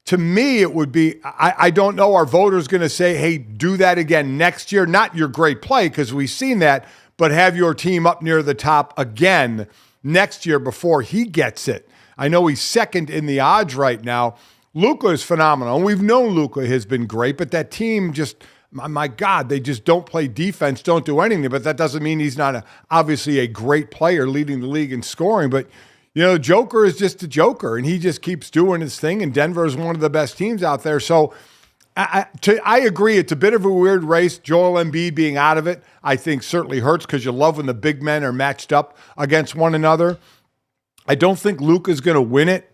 B: To me, it would be, I don't know, are voters going to say, hey, do that again next year? Not your great play, because we've seen that, but have your team up near the top again next year before he gets it. I know he's second in the odds right now. Luka is phenomenal, and we've known Luka has been great, but that team just, my God, they just don't play defense, don't do anything, but that doesn't mean he's not obviously a great player leading the league in scoring, but Joker is just a Joker, and he just keeps doing his thing, and Denver is one of the best teams out there. So I agree, it's a bit of a weird race. Joel Embiid being out of it, I think certainly hurts because you love when the big men are matched up against one another. I don't think Luka's going to win it.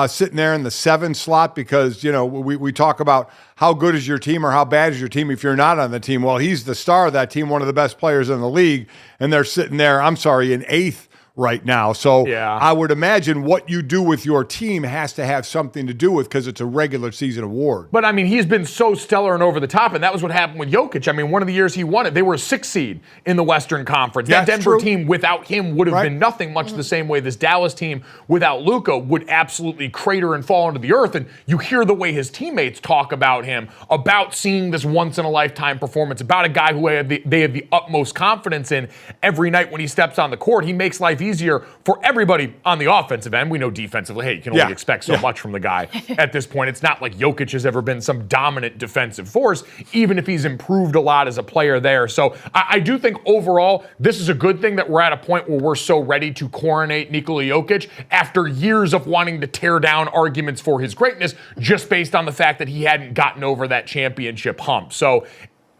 B: Sitting there in the 7 slot because, we talk about how good is your team or how bad is your team if you're not on the team. Well, he's the star of that team, one of the best players in the league, and they're sitting there, in 8th right now. So
A: yeah.
B: I would imagine what you do with your team has to have something to do with because it's a regular season award.
A: But, he's been so stellar and over the top, and that was what happened with Jokic. One of the years he won it, they were a 6th seed in the Western Conference.
B: Yeah,
A: that Denver
B: true.
A: team without him would have been nothing, much the same way this Dallas team without Luka would absolutely crater and fall into the earth. And you hear the way his teammates talk about him, about seeing this once-in-a-lifetime performance, about a guy who they have the utmost confidence in every night when he steps on the court. He makes life easier for everybody on the offensive end. We know defensively, hey, you can only expect so much from the guy at this point. It's not like Jokic has ever been some dominant defensive force, even if he's improved a lot as a player there. So I do think overall, this is a good thing that we're at a point where we're so ready to coronate Nikola Jokic after years of wanting to tear down arguments for his greatness just based on the fact that he hadn't gotten over that championship hump. So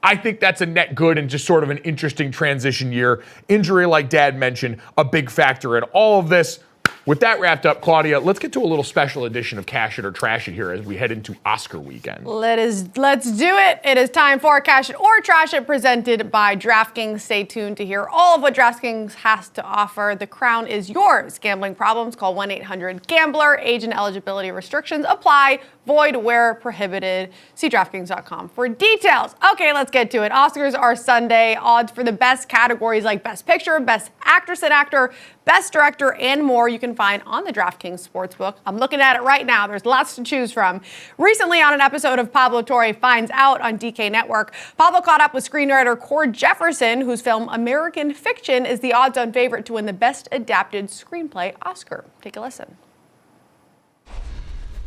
A: I think that's a net good and just sort of an interesting transition year. Injury, like Dad mentioned, a big factor in all of this. With that wrapped up, Claudia, let's get to a little special edition of Cash It or Trash It here as we head into Oscar weekend.
C: Let's do it. It is time for Cash It or Trash It presented by DraftKings. Stay tuned to hear all of what DraftKings has to offer. The crown is yours. Gambling problems? Call 1-800-GAMBLER. Age and eligibility restrictions apply. Void where prohibited. See DraftKings.com for details. Okay, let's get to it. Oscars are Sunday. Odds for the best categories like Best Picture, Best Actress and Actor, Best Director, and more you can find on the DraftKings Sportsbook. I'm looking at it right now. There's lots to choose from. Recently on an episode of Pablo Torre Finds Out on DK Network, Pablo caught up with screenwriter Cord Jefferson, whose film American Fiction is the odds-on favorite to win the Best Adapted Screenplay Oscar. Take a listen.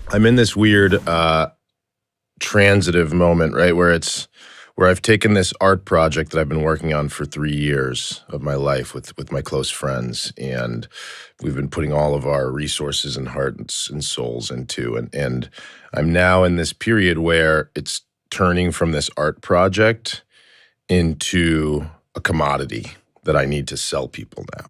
F: I'm in this weird transitive moment, right, where I've taken this art project that I've been working on for 3 years of my life with my close friends, and we've been putting all of our resources and hearts and souls into, and I'm now in this period where it's turning from this art project into a commodity that I need to sell people now.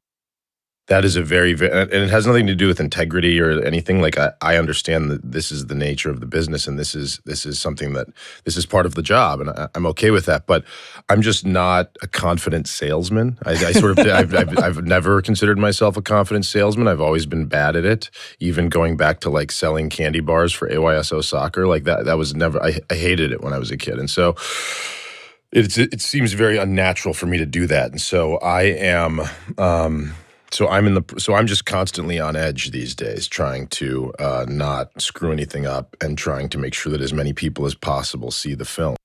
F: That is and it has nothing to do with integrity or anything. Like I understand that this is the nature of the business, and this is something this is part of the job, and I'm okay with that. But I'm just not a confident salesman. I've never considered myself a confident salesman. I've always been bad at it. Even going back to like selling candy bars for AYSO soccer, like that was never. I hated it when I was a kid, and so it seems very unnatural for me to do that. And so I am. So I'm just constantly on edge these days, trying to not screw anything up and trying to make sure that as many people as possible see the film.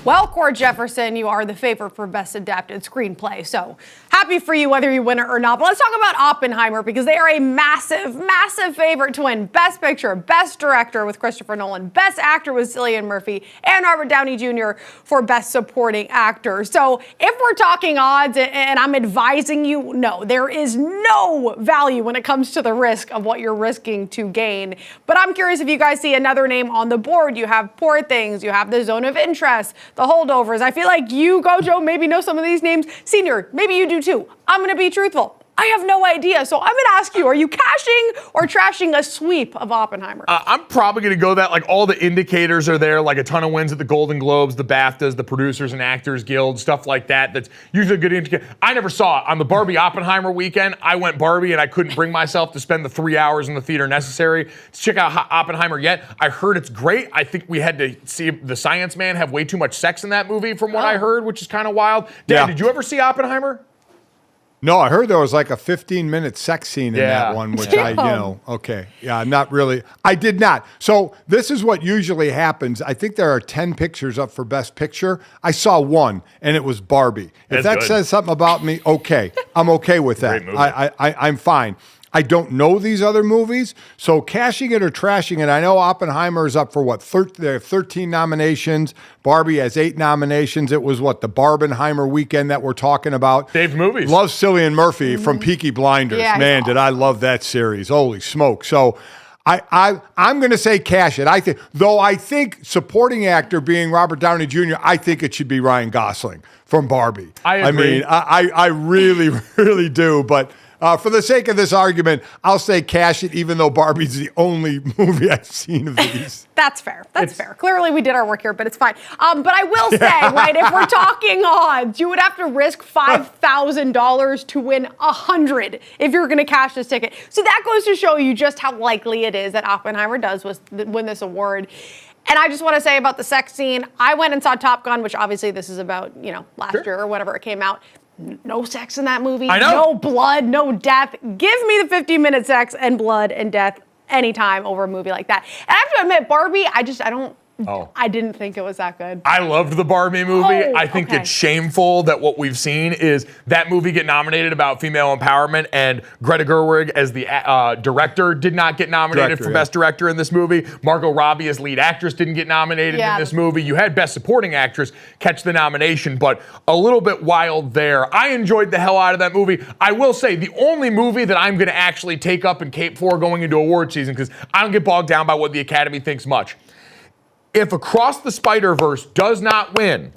C: Well, Cord Jefferson, you are the favorite for Best Adapted Screenplay, so happy for you whether you win it or not. But let's talk about Oppenheimer because they are a massive, massive favorite to win Best Picture, Best Director with Christopher Nolan, Best Actor with Cillian Murphy, and Robert Downey Jr. for Best Supporting Actor. So if we're talking odds and I'm advising you, no, there is no value when it comes to the risk of what you're risking to gain. But I'm curious if you guys see another name on the board. You have Poor Things, you have The Zone of Interest, The Holdovers. I feel like you, GoJo, maybe know some of these names. Senior, maybe you do too. I'm going to be truthful. I have no idea. So I'm going to ask you, are you cashing or trashing a sweep of Oppenheimer?
A: I'm probably going to go that, like, all the indicators are there, like a ton of wins at the Golden Globes, the BAFTAs, the Producers and Actors Guild, stuff like that. That's usually a good indicator. I never saw it. On the Barbie Oppenheimer weekend, I went Barbie and I couldn't bring myself to spend the 3 hours in the theater necessary to check out Oppenheimer yet. I heard it's great. I think we had to see the Science Man have way too much sex in that movie from what I heard, which is kind of wild. Dad, did you ever see Oppenheimer?
B: No, I heard there was like a 15-minute sex scene in
A: Yeah.
B: that one, which okay. Yeah, I'm not really. I did not. So this is what usually happens. I think there are 10 pictures up for Best Picture. I saw one, and it was Barbie. If
A: That's
B: that
A: good.
B: says something about me, okay. I'm okay with that.
A: Great movie.
B: I'm fine. I don't know these other movies, so cashing it or trashing it. I know Oppenheimer is up for what? They have 13 nominations. Barbie has 8 nominations. It was what, the Barbenheimer weekend that we're talking about.
A: Favorite movies.
B: Love Cillian Murphy from Peaky Blinders.
C: Yeah,
B: Man,
C: he's
B: did I love that series. Holy smoke. So I'm going to say cash it. I think supporting actor being Robert Downey Jr., I think it should be Ryan Gosling from Barbie.
A: I agree.
B: mean, I really, really do. But for the sake of this argument, I'll say cash it, even though Barbie's the only movie I've seen of these.
C: That's fair. That's fair. Clearly, we did our work here, but it's fine. But I will say, right, if we're talking odds, you would have to risk $5,000 to win $100 if you're going to cash this ticket. So that goes to show you just how likely it is that Oppenheimer does win this award. And I just want to say about the sex scene, I went and saw Top Gun, which obviously this is about, last year or whenever it came out. No sex in that movie.
A: I know.
C: No blood, no death. Give me the 50-minute sex and blood and death anytime over a movie like that. And I have to admit, Barbie, I didn't think it was that good.
A: I loved the Barbie movie.
C: Oh,
A: I think
C: okay.
A: it's shameful that what we've seen is that movie get nominated about female empowerment, and Greta Gerwig as the director did not get nominated for Best Director in this movie. Margot Robbie as lead actress didn't get nominated in this movie. You had Best Supporting Actress catch the nomination, but a little bit wild there. I enjoyed the hell out of that movie. I will say the only movie that I'm going to actually take up and cape for going into award season, because I don't get bogged down by what the Academy thinks much. If Across the Spider-Verse does not win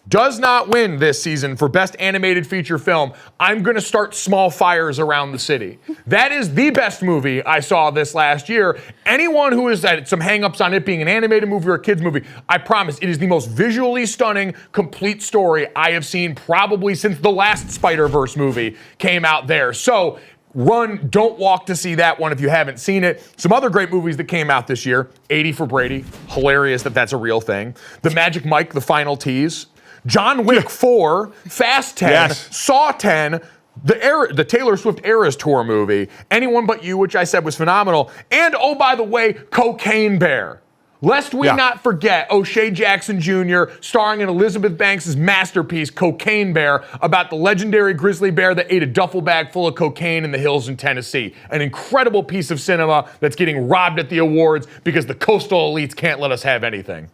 A: this season for Best Animated Feature Film, I'm going to start small fires around the city. That is the best movie I saw this last year. Anyone who has had some hang-ups on it being an animated movie or a kid's movie, I promise, it is the most visually stunning, complete story I have seen probably since the last Spider-Verse movie came out there. So, run, don't walk to see that one if you haven't seen it. Some other great movies that came out this year. 80 for Brady. Hilarious that that's a real thing. The Magic Mike, The Final Tease. John Wick 4. Fast 10.
B: Yes.
A: Saw 10. The Taylor Swift Eras Tour movie. Anyone But You, which I said was phenomenal. And, oh, by the way, Cocaine Bear. Lest we not forget O'Shea Jackson Jr. starring in Elizabeth Banks' masterpiece, Cocaine Bear, about the legendary grizzly bear that ate a duffel bag full of cocaine in the hills in Tennessee. An incredible piece of cinema that's getting robbed at the awards because the coastal elites can't let us have anything.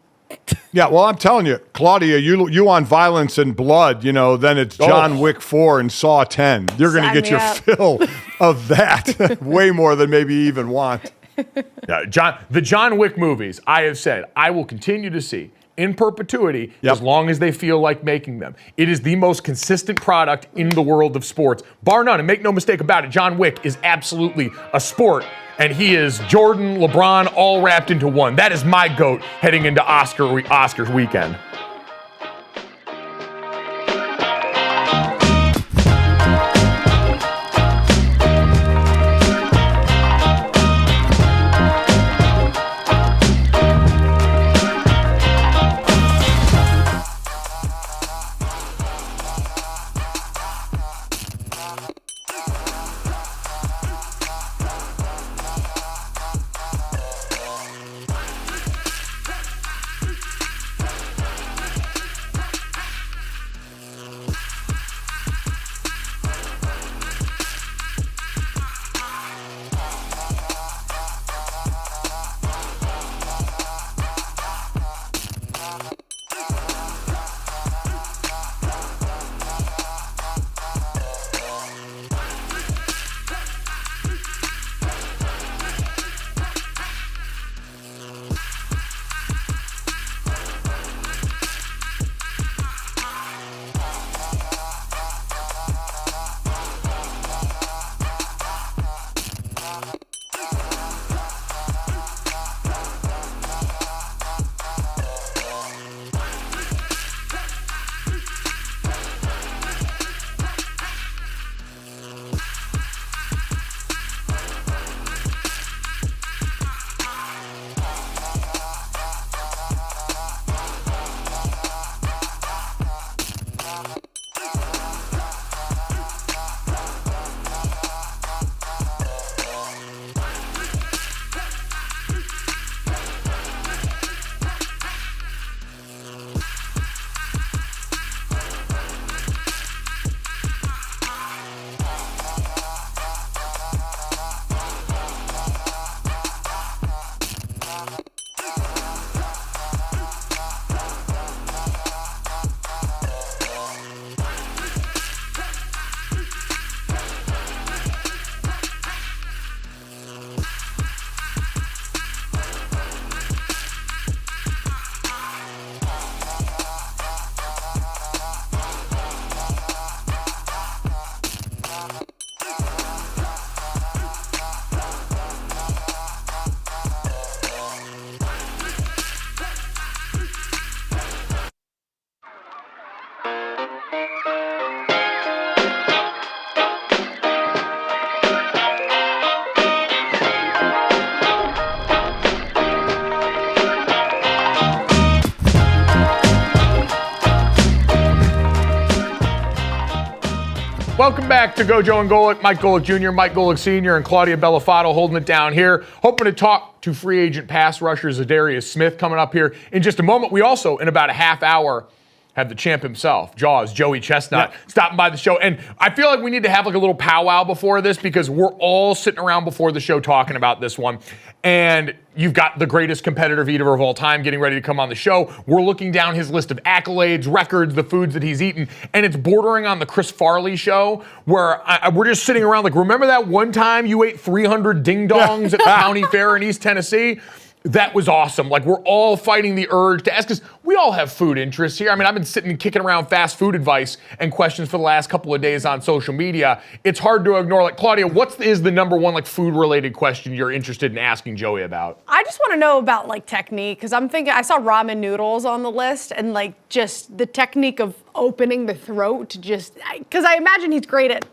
B: Yeah, well, I'm telling you, Claudia, you on violence and blood, then it's John Wick 4 and Saw 10. You're going to get your fill of that. Way more than maybe you even want.
A: The John Wick movies, I have said, I will continue to see in perpetuity as long as they feel like making them. It is the most consistent product in the world of sports, bar none. And make no mistake about it, John Wick is absolutely a sport, and he is Jordan, LeBron, all wrapped into one. That is my GOAT heading into Oscars weekend. Welcome back to GoJo and Golic. Mike Golic Jr., Mike Golic Sr., and Claudia Bellafato holding it down here. Hoping to talk to free agent pass rusher Za'Darius Smith coming up here in just a moment. We also, in about a half hour, have the champ himself, Jaws, Joey Chestnut, stopping by the show. And I feel like we need to have like a little powwow before this because we're all sitting around before the show talking about this one. And you've got the greatest competitive eater of all time getting ready to come on the show. We're looking down his list of accolades, records, the foods that he's eaten, and it's bordering on the Chris Farley show where we're just sitting around like, remember that one time you ate 300 ding-dongs at the county fair in East Tennessee? That was awesome. Like, we're all fighting the urge to ask, because we all have food interests here. I mean, I've been sitting and kicking around fast food advice and questions for the last couple of days on social media. It's hard to ignore. Like, Claudia, what is the number one, like, food-related question you're interested in asking Joey about?
C: I just want to know about, like, technique, because I'm thinking, I saw ramen noodles on the list, and, like, just the technique of opening the throat to just, because I imagine he's great at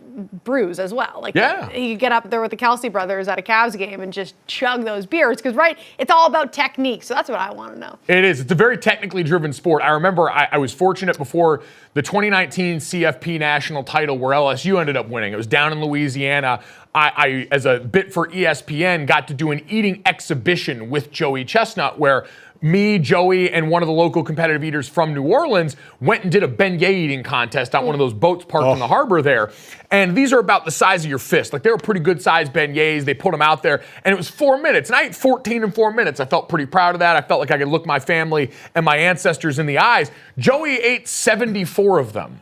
C: brews as well. Like, he could get up there with the Kelsey brothers at a Cavs game and just chug those beers, because, it's all about technique. So that's what I want to know. It
A: is. It's a very technically driven sport. I remember I was fortunate before the 2019 CFP national title where LSU ended up winning. It was down in Louisiana. I, as a bit for ESPN, got to do an eating exhibition with Joey Chestnut where me, Joey, and one of the local competitive eaters from New Orleans went and did a beignet eating contest on one of those boats parked in the harbor there. And these are about the size of your fist. Like, they were pretty good sized beignets. They put them out there, and it was 4 minutes. And I ate 14 in 4 minutes. I felt pretty proud of that. I felt like I could look my family and my ancestors in the eyes. Joey ate 74 of them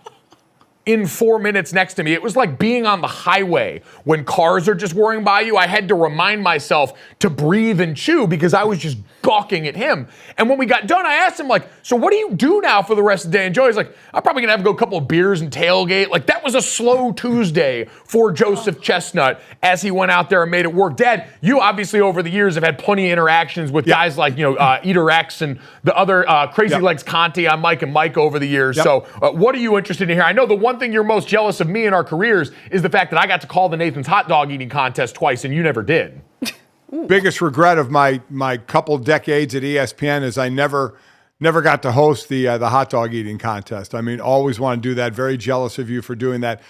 A: in 4 minutes next to me. It was like being on the highway when cars are just whirring by you. I had to remind myself to breathe and chew because I was just gawking at him. And when we got done, I asked him, like, so what do you do now for the rest of the day? And Joey's like, I'm probably gonna have to go a couple of beers and tailgate. Like, that was a slow Tuesday for Joseph Chestnut as he went out there and made it work. Dad, you obviously over the years have had plenty of interactions with guys like, Eater X and the other Crazy Legs Conti on Mike and Mike over the years. So what are you interested in here? I know the one thing you're most jealous of me in our careers is the fact that I got to call the Nathan's hot dog eating contest twice and you never did.
B: Biggest regret of my couple decades at ESPN is I never got to host the hot dog eating contest. I mean, always want to do that. Very jealous of you for doing that.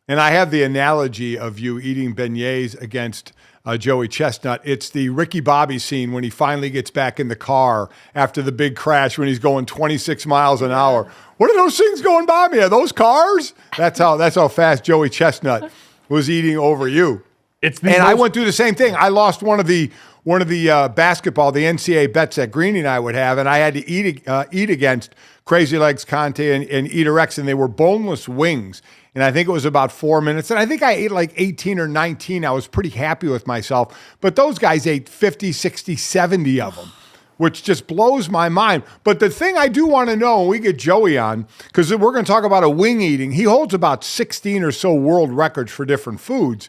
B: And I have the analogy of you eating beignets against Joey Chestnut. It's the Ricky Bobby scene when he finally gets back in the car after the big crash when he's going 26 miles an hour. What are those things going by me? Are those cars? That's how fast Joey Chestnut was eating over you. I went through the same thing. I lost one of the basketball, the NCAA bets that Greeny and I would have, and I had to eat against Crazy Legs Conte and Eater X, and they were boneless wings. And I think it was about 4 minutes. And I think I ate like 18 or 19. I was pretty happy with myself. But those guys ate 50, 60, 70 of them, which just blows my mind. But the thing I do want to know, when we get Joey on, because we're going to talk about a wing eating. He holds about 16 or so world records for different foods.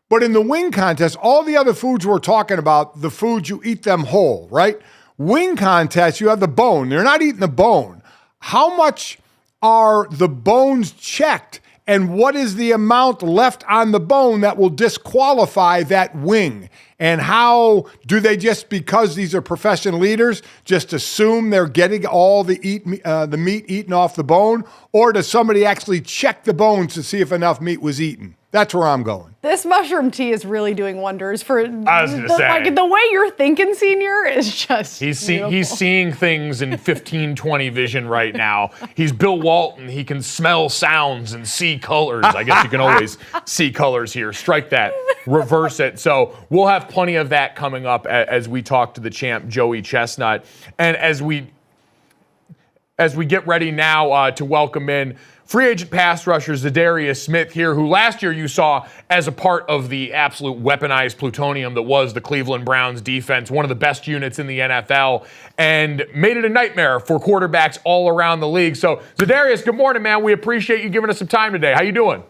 B: But in the wing contest, all the other foods we're talking about, the foods, you eat them whole, right? Wing contest, you have the bone. They're not eating the bone. How much are the bones checked? And what is the amount left on the bone that will disqualify that wing? And how do they just, because these are professional eaters, just assume they're getting all the meat eaten off the bone? Or does somebody actually check the bones to see if enough meat was eaten? That's where I'm going.
C: This mushroom tea is really doing wonders for
A: I was gonna say.
C: Like, the way you're thinking, Senior, is just
A: he's seeing things in 1520 vision right now. He's Bill Walton. He can smell sounds and see colors. I guess you can always see colors here. Strike that. Reverse it. So we'll have plenty of that coming up as we talk to the champ, Joey Chestnut. And as we get ready now to welcome in free agent pass rusher Za'Darius Smith here, who last year you saw as a part of the absolute weaponized plutonium that was the Cleveland Browns defense, one of the best units in the NFL, and made it a nightmare for quarterbacks all around the league. So, Za'Darius, good morning, man. We appreciate you giving us some time today. How you doing?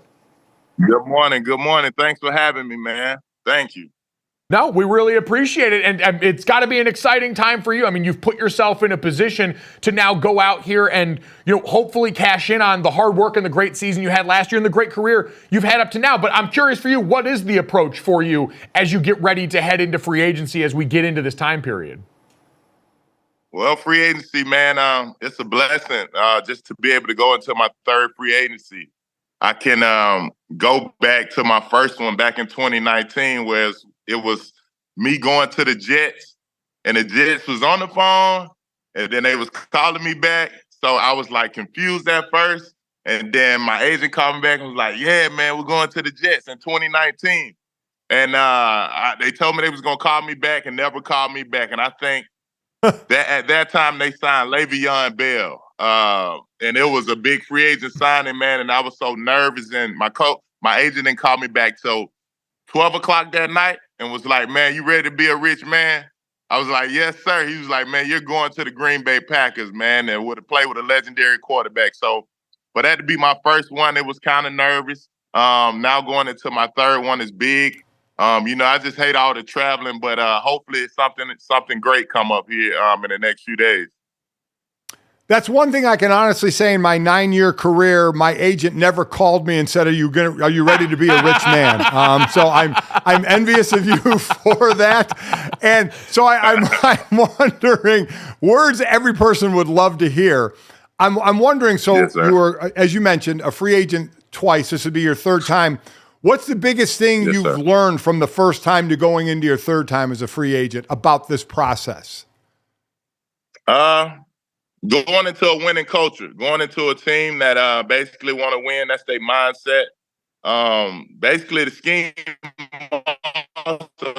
G: Good morning. Good morning. Thanks for having me, man. Thank you.
A: No, we really appreciate it. And it's got to be an exciting time for you. I mean, you've put yourself in a position to now go out here and, hopefully cash in on the hard work and the great season you had last year and the great career you've had up to now. But I'm curious for you, what is the approach for you as you get ready to head into free agency as we get into this time period?
G: Well, free agency, man, it's a blessing just to be able to go into my third free agency. I can go back to my first one back in 2019, where it was me going to the Jets, and the Jets was on the phone, and then they was calling me back. So I was like confused at first, and then my agent called me back and was like, "Yeah, man, we're going to the Jets in 2019." And they told me they was gonna call me back and never called me back. And I think that at that time they signed Le'Veon Bell, and it was a big free agent signing, man. And I was so nervous. And my agent didn't call me back till 12 o'clock that night, and was like, "Man, you ready to be a rich man?" I was like, "Yes, sir." He was like, "Man, you're going to the Green Bay Packers, man, and would play with a legendary quarterback." So, for that to be my first one, it was kind of nervous. Now going into my third one is big. I just hate all the traveling, but hopefully something great come up here in the next few days.
B: That's one thing I can honestly say in my 9-year career, my agent never called me and said, are you ready to be a rich man? So I'm envious of you for that. And so I'm wondering, words every person would love to hear. I'm wondering, so
G: Yes, sir.
B: you were, as you mentioned, a free agent twice. This would be your third time. What's the biggest thing
G: Yes,
B: you've
G: sir.
B: learned from the first time to going into your third time as a free agent about this process?
G: Going into a winning culture, going into a team that basically want to win. That's their mindset. Basically, the scheme. Also,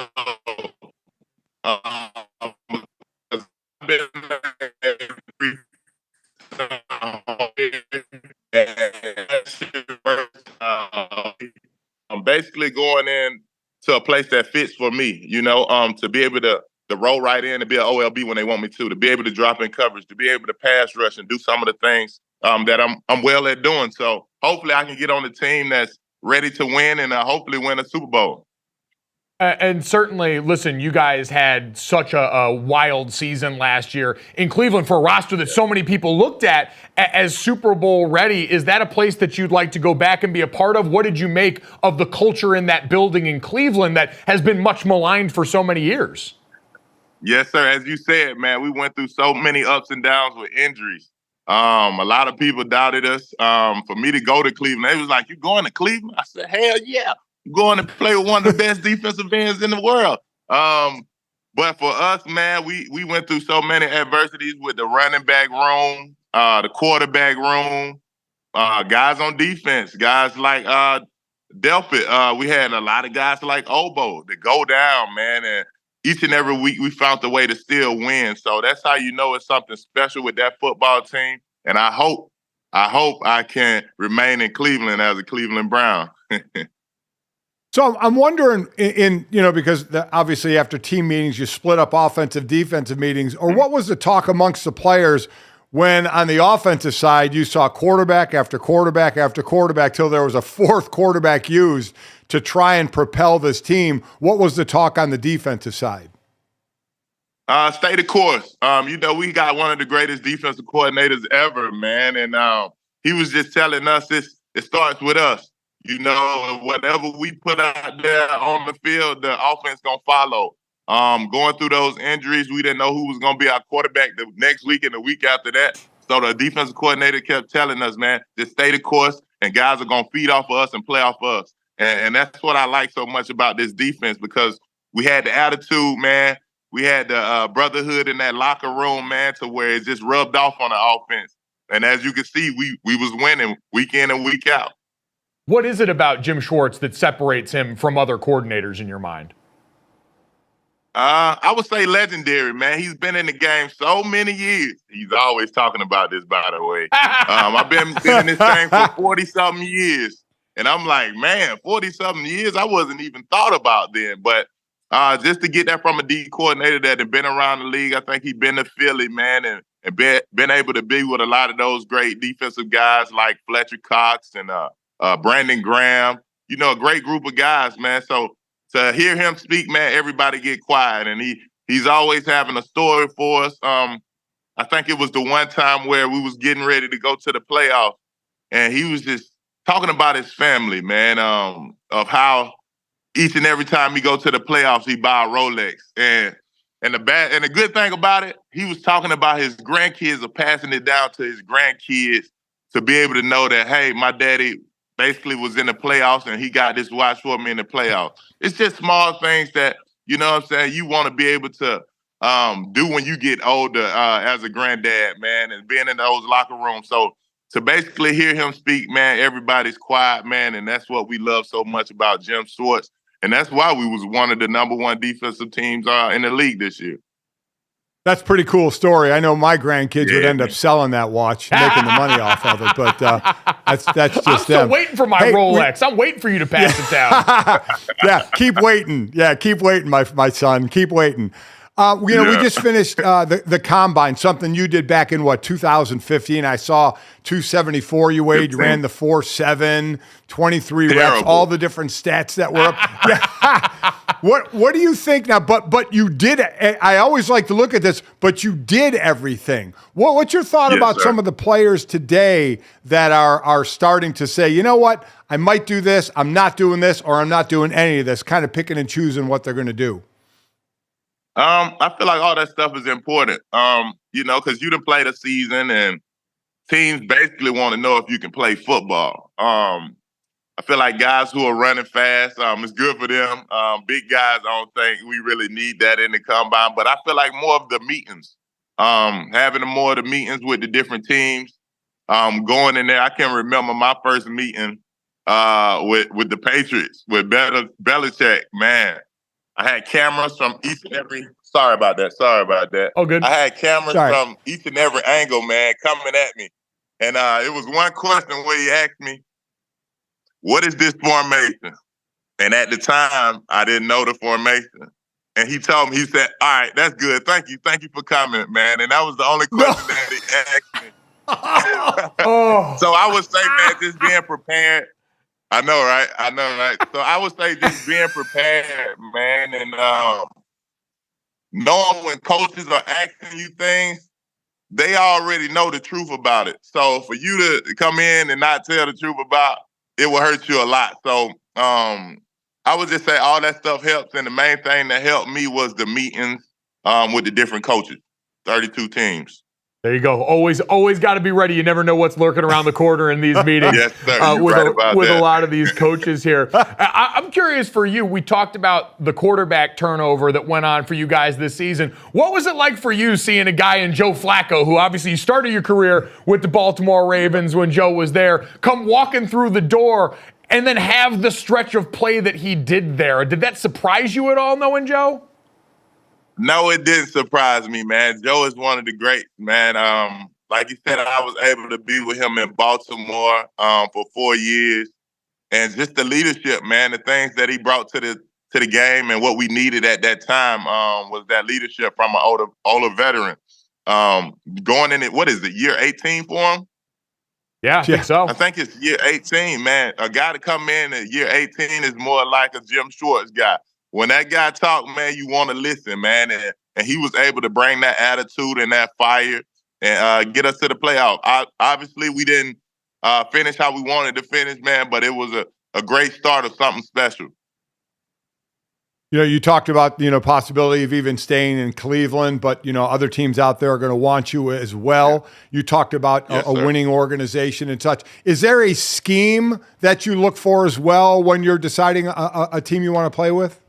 G: I'm basically going in to a place that fits for me, to be able to roll right in and be an OLB when they want me to be able to drop in coverage, to be able to pass rush and do some of the things that I'm well at doing. So hopefully I can get on the team that's ready to win and hopefully win a Super Bowl.
A: And certainly, listen, you guys had such a wild season last year in Cleveland for a roster that so many people looked at as Super Bowl ready. Is that a place that you'd like to go back and be a part of? What did you make of the culture in that building in Cleveland that has been much maligned for so many years?
G: Yes, sir. As you said, man, we went through so many ups and downs with injuries. A lot of people doubted us. For me to go to Cleveland, they was like, "You going to Cleveland?" I said, "Hell yeah. Going to play with one of the best defensive ends in the world." But for us, man, we went through so many adversities with the running back room, the quarterback room, guys on defense, guys like Delpit. We had a lot of guys like Obo that go down, man, and each and every week we found a way to still win. So that's how you know it's something special with that football team. And I hope I can remain in Cleveland as a Cleveland Brown.
B: So I'm wondering, because obviously after team meetings, you split up offensive, defensive meetings, or what was the talk amongst the players when on the offensive side, you saw quarterback after quarterback after quarterback till there was a fourth quarterback used to try and propel this team? What was the talk on the defensive side?
G: Stay the course. We got one of the greatest defensive coordinators ever, man. And he was just telling us it starts with us. Whatever we put out there on the field, the offense going to follow. Going through those injuries, we didn't know who was going to be our quarterback the next week and the week after that. So the defensive coordinator kept telling us, man, just stay the course, and guys are going to feed off of us and play off of us. And that's what I like so much about this defense, because we had the attitude, man. We had the brotherhood in that locker room, man, to where it just rubbed off on the offense. And as you can see, we was winning week in and week out.
A: What is it about Jim Schwartz that separates him from other coordinators in your mind?
G: I would say legendary, man. He's been in the game so many years. He's always talking about this, by the way. I've been in this thing for 40-something years. And I'm like, man, 40-something years, I wasn't even thought about then. But just to get that from a D coordinator that had been around the league, I think he's been to Philly, man, and been able to be with a lot of those great defensive guys like Fletcher Cox and Brandon Graham, a great group of guys, man. So to hear him speak, man, everybody get quiet. And he's always having a story for us. I think it was the one time where we was getting ready to go to the playoffs, and he was just talking about his family, man, of how each and every time he go to the playoffs, he buy a Rolex. And the good thing about it, he was talking about his grandkids are passing it down to his grandkids to be able to know that, hey, my daddy basically was in the playoffs and he got this watch for me in the playoffs. It's just small things that, you know what I'm saying, you want to be able to do when you get older as a granddad, man, and being in those locker rooms. So to basically hear him speak, man, everybody's quiet, man, and that's what we love so much about Jim Schwartz. And that's why we was one of the number one defensive teams in the league this year.
B: That's a pretty cool story. I know my grandkids would end up selling that watch, making the money off of it, but that's just
A: I'm still
B: them.
A: waiting for my Rolex. I'm waiting for you to pass it down.
B: Yeah, keep waiting. Yeah, keep waiting, my son. Keep waiting. We just finished the combine, something you did back in 2015. I saw 274 you weighed. You ran the 4.7, 23 reps, all the different stats that were up. Yeah. What do you think now? But you did. I always like to look at this. But you did everything. What's your thought about some of the players today that are starting to say, you know what, I might do this, I'm not doing this, or I'm not doing any of this, kind of picking and choosing what they're going to do?
G: I feel like all that stuff is important, because you done played a season and teams basically want to know if you can play football. I feel like guys who are running fast, it's good for them. Big guys, I don't think we really need that in the combine, but I feel like more of the meetings, having more of the meetings with the different teams, going in there. I can remember my first meeting with the Patriots, with Belichick, man. I had cameras from each and every. Sorry about that.
A: Oh, good.
G: I had cameras from each and every angle, man, coming at me, and it was one question where he asked me, "What is this formation?" And at the time, I didn't know the formation, and he told me. He said, "All right, that's good. Thank you for coming, man." And that was the only question that he asked me. So I would say, man, just being prepared. I know, right? So I would say just being prepared, man, and knowing when coaches are asking you things, they already know the truth about it. So for you to come in and not tell the truth about it will hurt you a lot. So I would just say all that stuff helps, and the main thing that helped me was the meetings with the different coaches, 32 teams.
A: There you go. Always got to be ready. You never know what's lurking around the corner in these meetings.
G: Yes, sir.
A: With
G: a
A: lot of these coaches here. I'm curious for you. We talked about the quarterback turnover that went on for you guys this season. What was it like for you seeing a guy in Joe Flacco, who obviously you started your career with the Baltimore Ravens when Joe was there, come walking through the door and then have the stretch of play that he did there? Did that surprise you at all, knowing Joe?
G: No, it didn't surprise me, man. Joe is one of the greats, man. Like you said, I was able to be with him in Baltimore for 4 years, and just the leadership, man, the things that he brought to the game, and what we needed at that time was that leadership from an older veteran. Going in it, what is it, year 18 for him?
A: Yeah, I think so.
G: I think it's year 18, man. A guy to come in at year 18 is more like a Jim Schwartz guy. When that guy talk, man, you want to listen, man. And he was able to bring that attitude and that fire and get us to the playoff. Obviously, we didn't finish how we wanted to finish, man, but it was a great start of something special.
B: You talked about, possibility of even staying in Cleveland, but, other teams out there are going to want you as well. Yeah. You talked about a winning organization and such. Is there a scheme that you look for as well when you're deciding a team you want to play with?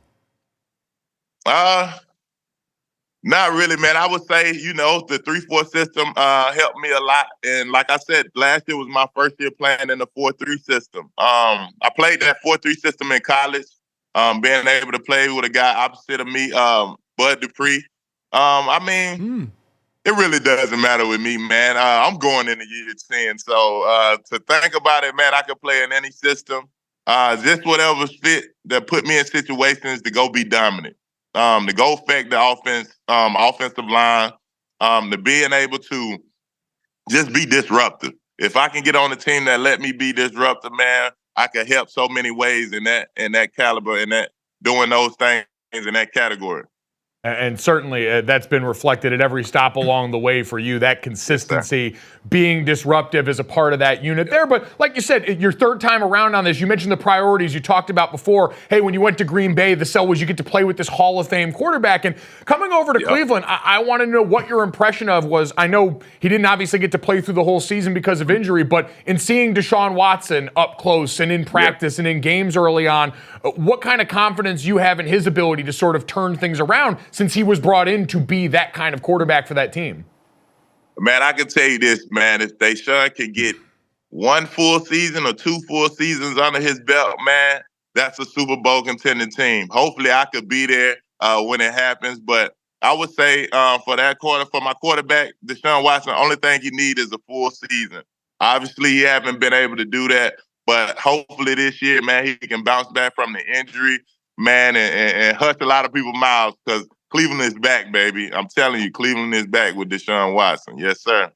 G: Not really, man. I would say, the 3-4 system helped me a lot. And like I said, last year was my first year playing in the 4-3 system. I played that 4-3 system in college, being able to play with a guy opposite of me, Bud Dupree. It really doesn't matter with me, man. I'm going into year 10. So to think about it, man, I could play in any system. Just whatever's fit that put me in situations to go be dominant. To go affect the offense, offensive line, to being able to just be disruptive. If I can get on the team that let me be disruptive, man, I can help so many ways in that caliber and that doing those things in that category.
A: And certainly that's been reflected at every stop along the way for you, that consistency, being disruptive is a part of that unit there. But like you said, your third time around on this, you mentioned the priorities you talked about before. Hey, when you went to Green Bay, the sell was you get to play with this Hall of Fame quarterback. And coming over to Cleveland, I want to know what your impression of was. I know he didn't obviously get to play through the whole season because of injury, but in seeing Deshaun Watson up close and in practice and in games early on, what kind of confidence you have in his ability to sort of turn things around since he was brought in to be that kind of quarterback for that team?
G: Man, I can tell you this, man. If Deshaun can get one full season or 2 full seasons under his belt, man, that's a Super Bowl contending team. Hopefully I could be there when it happens. But I would say for my quarterback, Deshaun Watson, the only thing he needs is a full season. Obviously, he haven't been able to do that. But hopefully this year, man, he can bounce back from the injury, man, and hush a lot of people's mouths because Cleveland is back, baby. I'm telling you, Cleveland is back with Deshaun Watson. Yes, sir.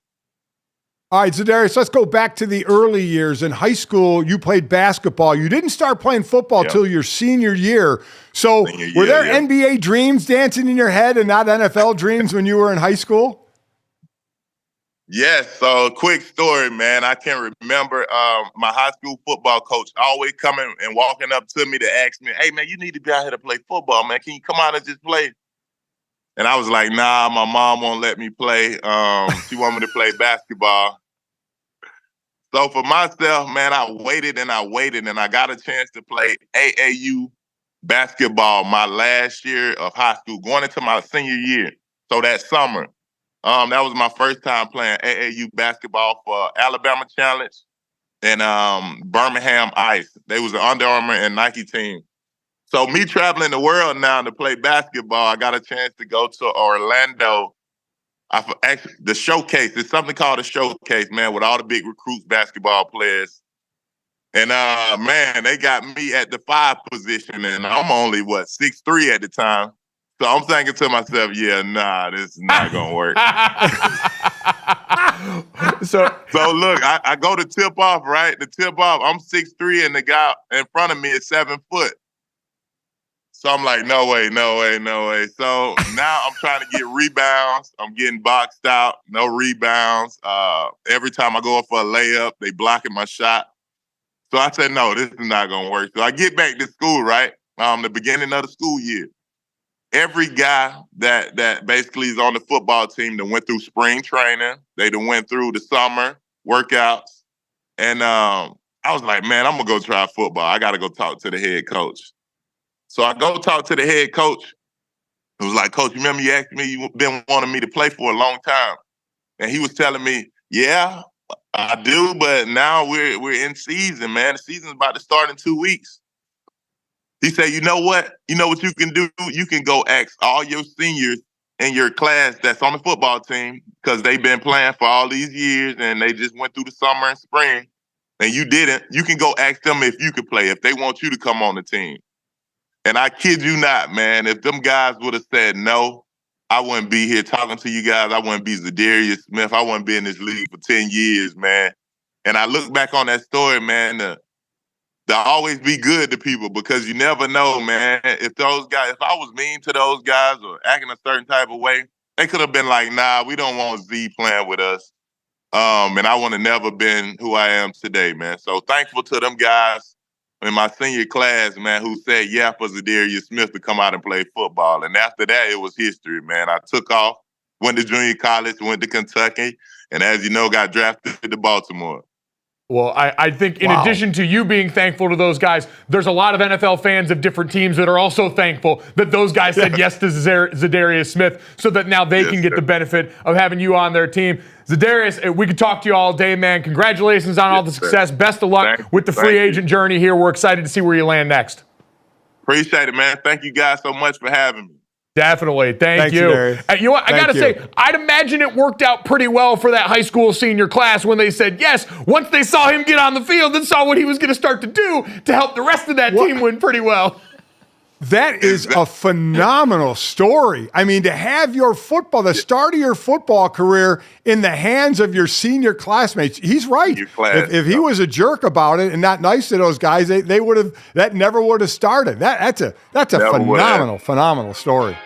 B: All right, Za'Darius, let's go back to the early years. In high school, you played basketball. You didn't start playing football till your senior year. So were there NBA dreams dancing in your head and not NFL dreams when you were in high school?
G: Yes, so quick story, man. I can remember my high school football coach always coming and walking up to me to ask me, hey, man, you need to be out here to play football, man. Can you come out and just play? And I was like, nah, my mom won't let me play. She want me to play basketball. So for myself, man, I waited and I got a chance to play AAU basketball my last year of high school, going into my senior year. So that summer. That was my first time playing AAU basketball for Alabama Challenge and Birmingham Ice. They was an Under Armour and Nike team. So me traveling the world now to play basketball, I got a chance to go to Orlando. Actually, the showcase, it's something called a showcase, man, with all the big recruits basketball players. And, man, they got me at the 5 position, and I'm only, 6'3" at the time. So I'm thinking to myself, yeah, nah, this is not going to work. So look, I go to tip off, right? The tip off, I'm 6'3", and the guy in front of me is 7 foot. So I'm like, no way. So now I'm trying to get rebounds. I'm getting boxed out, no rebounds. Every time I go up for a layup, they blocking my shot. So I said, no, this is not going to work. So I get back to school, right? The beginning of the school year. Every guy that basically is on the football team that went through spring training, they done went through the summer workouts. And I was like, man, I'm going to go try football. I got to go talk to the head coach. So I go talk to the head coach. It was like, Coach, remember you asked me, you've been wanting me to play for a long time. And he was telling me, yeah, I do, but now we're in season, man. The season's about to start in 2 weeks. He said, you know what? You know what you can do? You can go ask all your seniors in your class that's on the football team because they've been playing for all these years and they just went through the summer and spring and you didn't. You can go ask them if you could play, if they want you to come on the team. And I kid you not, man, if them guys would have said no, I wouldn't be here talking to you guys. I wouldn't be Za'Darius Smith. I wouldn't be in this league for 10 years, man. And I look back on that story, man, to always be good to people because you never know, man. If I was mean to those guys or acting a certain type of way, they could have been like, nah, we don't want Z playing with us. And I would have never been who I am today, man. So thankful to them guys in my senior class, man, who said yeah for Za'Darius Smith to come out and play football. And after that, it was history, man. I took off, went to junior college, went to Kentucky, and as you know, got drafted to Baltimore.
A: Well, I think in addition to you being thankful to those guys, there's a lot of NFL fans of different teams that are also thankful that those guys said yes to Za'Darius Smith so that now they can get the benefit of having you on their team. Za'Darius, we could talk to you all day, man. Congratulations on all the success. Best of luck with the free agent journey here. We're excited to see where you land next.
G: Appreciate it, man. Thank you guys so much for having me.
A: Definitely. Thank you. You know what? I got to say, I'd imagine it worked out pretty well for that high school senior class when they said yes. Once they saw him get on the field and saw what he was going to start to do to help the rest of that team win pretty well.
B: That is a phenomenal story. I mean, to have the start of your football career in the hands of your senior classmates, he's right. If he was a jerk about it and not nice to those guys, that never would have started. That's a phenomenal story.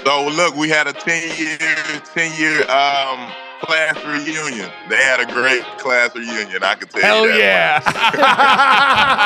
G: So look, we had a 10-year class reunion. They had a great class reunion. I can tell
A: Hell
G: you that.
A: Yeah.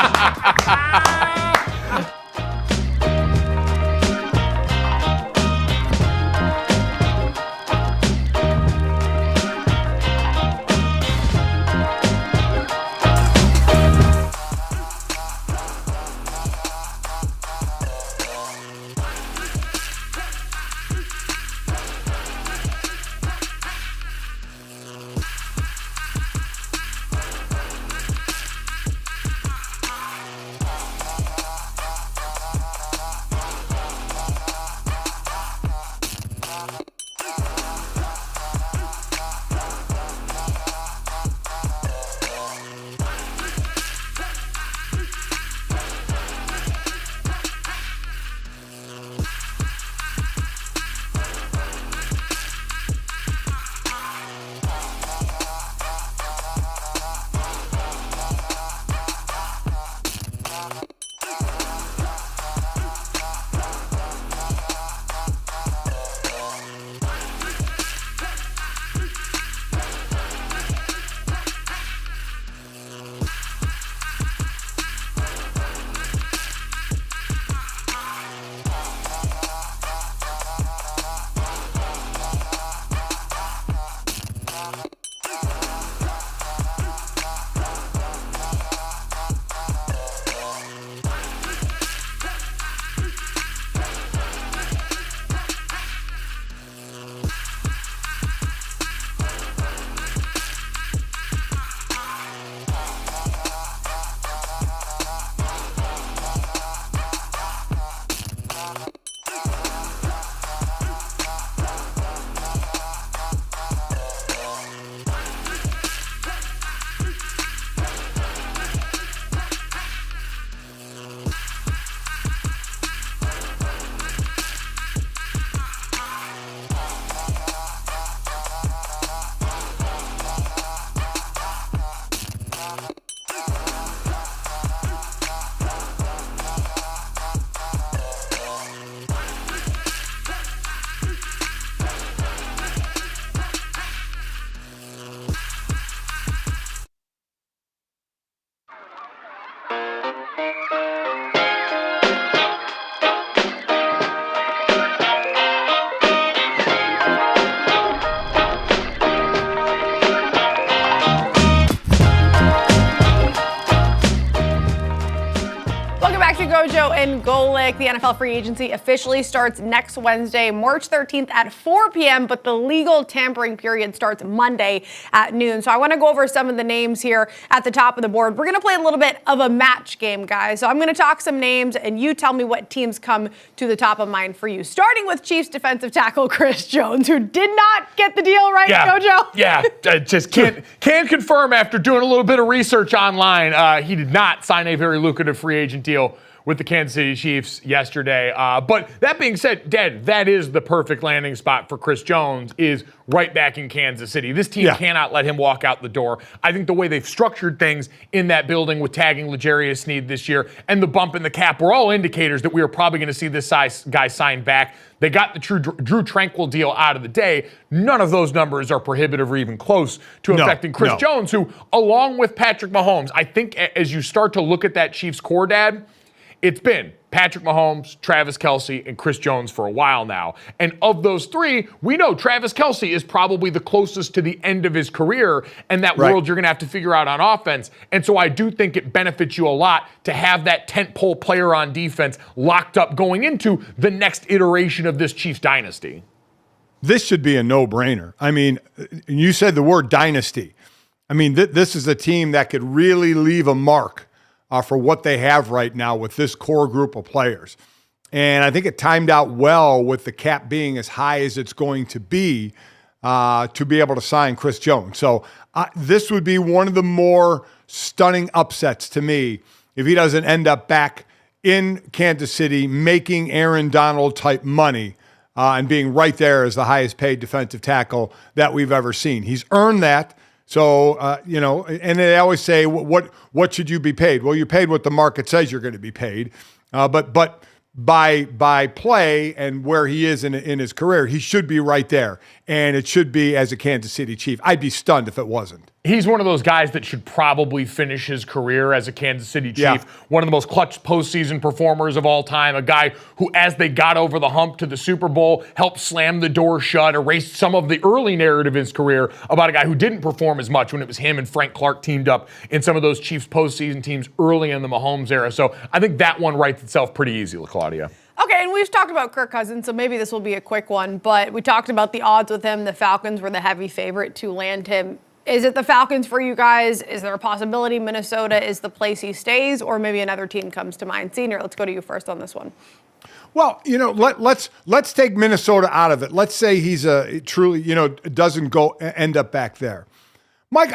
C: GoJo and Golic. The NFL free agency officially starts next Wednesday, March 13th at 4 p.m., but the legal tampering period starts Monday at noon. So I want to go over some of the names here at the top of the board. We're going to play a little bit of a match game, guys. So I'm going to talk some names, and you tell me what teams come to the top of mind for you. Starting with Chiefs defensive tackle Chris Jones, who did not get the deal, right, GoJo?
A: Yeah, just can't confirm after doing a little bit of research online. He did not sign a very lucrative free agent deal with the Kansas City Chiefs yesterday. But that being said, Dad, that is the perfect landing spot for Chris Jones, is right back in Kansas City. This team cannot let him walk out the door. I think the way they've structured things in that building with tagging Za'Darius Smith this year and the bump in the cap were all indicators that we are probably going to see this guy sign back. They got the Drew Tranquill deal out of the day. None of those numbers are prohibitive or even close to affecting Chris Jones, who, along with Patrick Mahomes, I think as you start to look at that Chiefs core, Dad, it's been Patrick Mahomes, Travis Kelce, and Chris Jones for a while now. And of those three, we know Travis Kelce is probably the closest to the end of his career and that world you're going to have to figure out on offense. And so I do think it benefits you a lot to have that tentpole player on defense locked up going into the next iteration of this Chiefs dynasty.
B: This should be a no-brainer. I mean, you said the word dynasty. I mean, this is a team that could really leave a mark for what they have right now with this core group of players. And I think it timed out well with the cap being as high as it's going to be able to sign Chris Jones. So this would be one of the more stunning upsets to me if he doesn't end up back in Kansas City making Aaron Donald type money and being right there as the highest paid defensive tackle that we've ever seen. He's earned that. So, and they always say, what should you be paid? Well, you're paid what the market says you're going to be paid. But by play and where he is in his career, he should be right there. And it should be as a Kansas City Chief. I'd be stunned if it wasn't.
A: He's one of those guys that should probably finish his career as a Kansas City Chief.
B: Yeah.
A: One of the most clutch postseason performers of all time. A guy who, as they got over the hump to the Super Bowl, helped slam the door shut, erased some of the early narrative of his career about a guy who didn't perform as much when it was him and Frank Clark teamed up in some of those Chiefs postseason teams early in the Mahomes era. So I think that one writes itself pretty easy, LaClaudia.
C: Okay, and we've talked about Kirk Cousins, so maybe this will be a quick one, but we talked about the odds with him. The Falcons were the heavy favorite to land him. Is it the Falcons for you guys? Is there a possibility Minnesota is the place he stays, or maybe another team comes to mind? Senior, let's go to you first on this one.
B: Well, let's take Minnesota out of it. Let's say he's a truly, doesn't end up back there. Mike,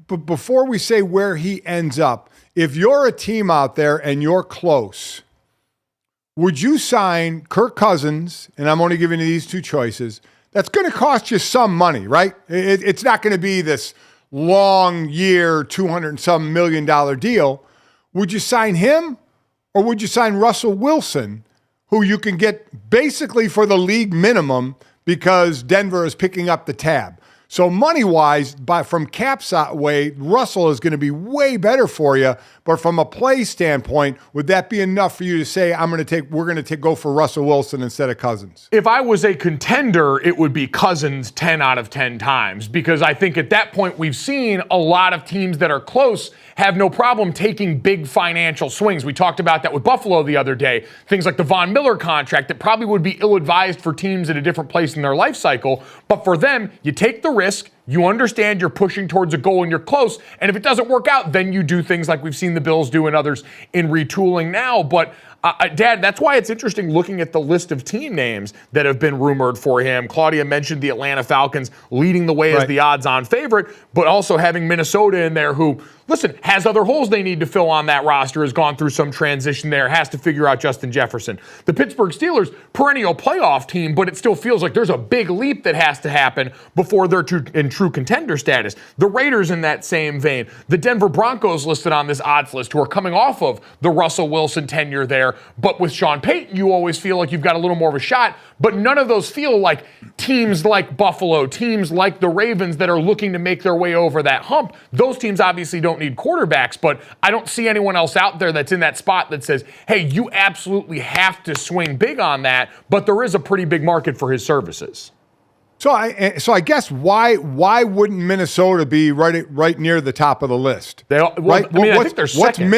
B: but before we say where he ends up, if you're a team out there and you're close, would you sign Kirk Cousins? And I'm only giving you these two choices. That's going to cost you some money, right? It's not going to be this long year, $200-some million deal. Would you sign him, or would you sign Russell Wilson, who you can get basically for the league minimum because Denver is picking up the tab? So money-wise, from Cap's way, Russell is going to be way better for you. But from a play standpoint, would that be enough for you to say, we're going to go for Russell Wilson instead of Cousins?
A: If I was a contender, it would be Cousins 10 out of 10 times, because I think at that point we've seen a lot of teams that are close have no problem taking big financial swings. We talked about that with Buffalo the other day. Things like the Von Miller contract that probably would be ill-advised for teams at a different place in their life cycle. But for them, you take the risk, you understand you're pushing towards a goal and you're close. And if it doesn't work out, then you do things like we've seen the Bills do and others in retooling now. But Dad, that's why it's interesting looking at the list of team names that have been rumored for him. Claudia mentioned the Atlanta Falcons leading the way as the odds-on favorite, but also having Minnesota in there who, listen, has other holes they need to fill on that roster, has gone through some transition there, has to figure out Justin Jefferson. The Pittsburgh Steelers, perennial playoff team, but it still feels like there's a big leap that has to happen before they're in true contender status. The Raiders in that same vein. The Denver Broncos listed on this odds list who are coming off of the Russell Wilson tenure there. But with Sean Payton, you always feel like you've got a little more of a shot. But none of those feel like teams like Buffalo, teams like the Ravens that are looking to make their way over that hump. Those teams obviously don't need quarterbacks, but I don't see anyone else out there that's in that spot that says, hey, you absolutely have to swing big on that, but there is a pretty big market for his services.
B: So I guess why wouldn't Minnesota be right near the top of the list?
A: I think they're second.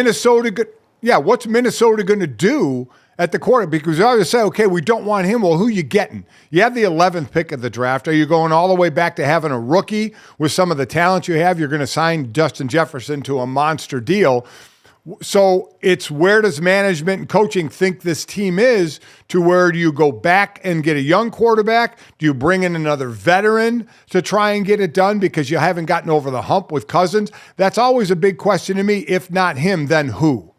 B: What's Minnesota going to do at the quarter? Because I always say, okay, we don't want him. Well, who you getting? You have the 11th pick of the draft. Are you going all the way back to having a rookie with some of the talent you have? You're going to sign Justin Jefferson to a monster deal. So it's where does management and coaching think this team is, to where do you go back and get a young quarterback? Do you bring in another veteran to try and get it done because you haven't gotten over the hump with Cousins? That's always a big question to me. If not him, then who?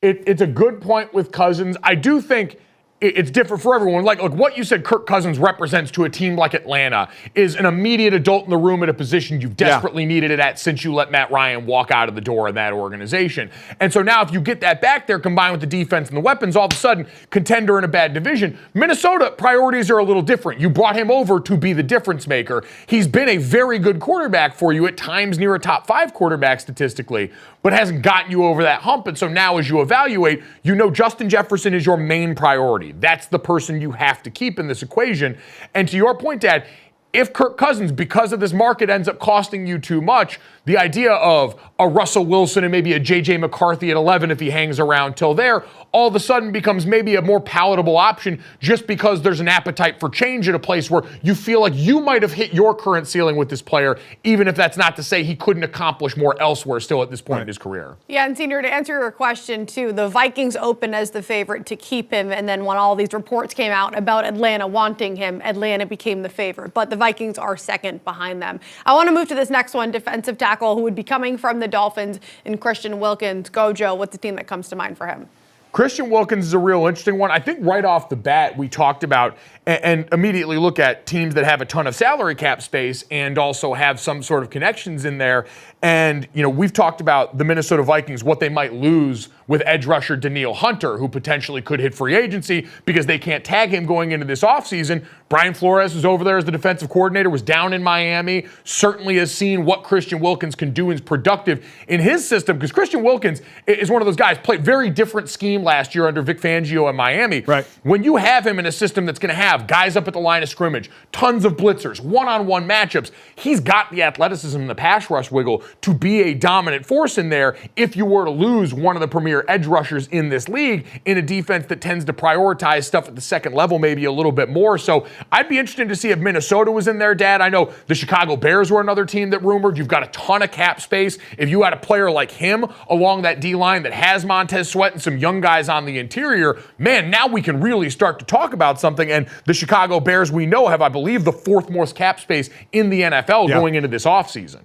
A: It's a good point with Cousins. I do think it's different for everyone. Like what you said Kirk Cousins represents to a team like Atlanta is an immediate adult in the room at a position you've desperately needed it at since you let Matt Ryan walk out of the door of that organization. And so now if you get that back there combined with the defense and the weapons, all of a sudden, contender in a bad division. Minnesota priorities are a little different. You brought him over to be the difference maker. He's been a very good quarterback for you, at times near a top 5 quarterback statistically, but hasn't gotten you over that hump. And so now as you evaluate, you know Justin Jefferson is your main priority. That's the person you have to keep in this equation. And to your point, Dad, if Kirk Cousins, because of this market, ends up costing you too much, the idea of a Russell Wilson and maybe a J.J. McCarthy at 11 if he hangs around till there, all of a sudden becomes maybe a more palatable option just because there's an appetite for change at a place where you feel like you might have hit your current ceiling with this player, even if that's not to say he couldn't accomplish more elsewhere still at this point in his career.
C: Yeah, and Senior, to answer your question too, the Vikings opened as the favorite to keep him, and then when all these reports came out about Atlanta wanting him, Atlanta became the favorite, but the Vikings are second behind them. I want to move to this next one, defensive tackle who would be coming from the Dolphins, in Christian Wilkins. GoJo, what's the team that comes to mind for him?
A: Christian Wilkins is a real interesting one. I think right off the bat, we talked about and immediately look at teams that have a ton of salary cap space and also have some sort of connections in there. And, we've talked about the Minnesota Vikings, what they might lose with edge rusher Danielle Hunter, who potentially could hit free agency because they can't tag him going into this offseason. Brian Flores was over there as the defensive coordinator, was down in Miami, certainly has seen what Christian Wilkins can do and is productive in his system, because Christian Wilkins is one of those guys, played very different scheme last year under Vic Fangio in Miami.
B: Right.
A: When you have him in a system that's going to have guys up at the line of scrimmage, tons of blitzers, one-on-one matchups, he's got the athleticism and the pass rush wiggle to be a dominant force in there if you were to lose one of the premier edge rushers in this league in a defense that tends to prioritize stuff at the second level maybe a little bit more. So I'd be interested to see if Minnesota was in there, Dad. I know the Chicago Bears were another team that rumored. You've got a ton of cap space. If you had a player like him along that D-line that has Montez Sweat and some young guys on the interior, man, now we can really start to talk about something. And the Chicago Bears, we know, have, I believe, the fourth most cap space in the NFL going into this offseason.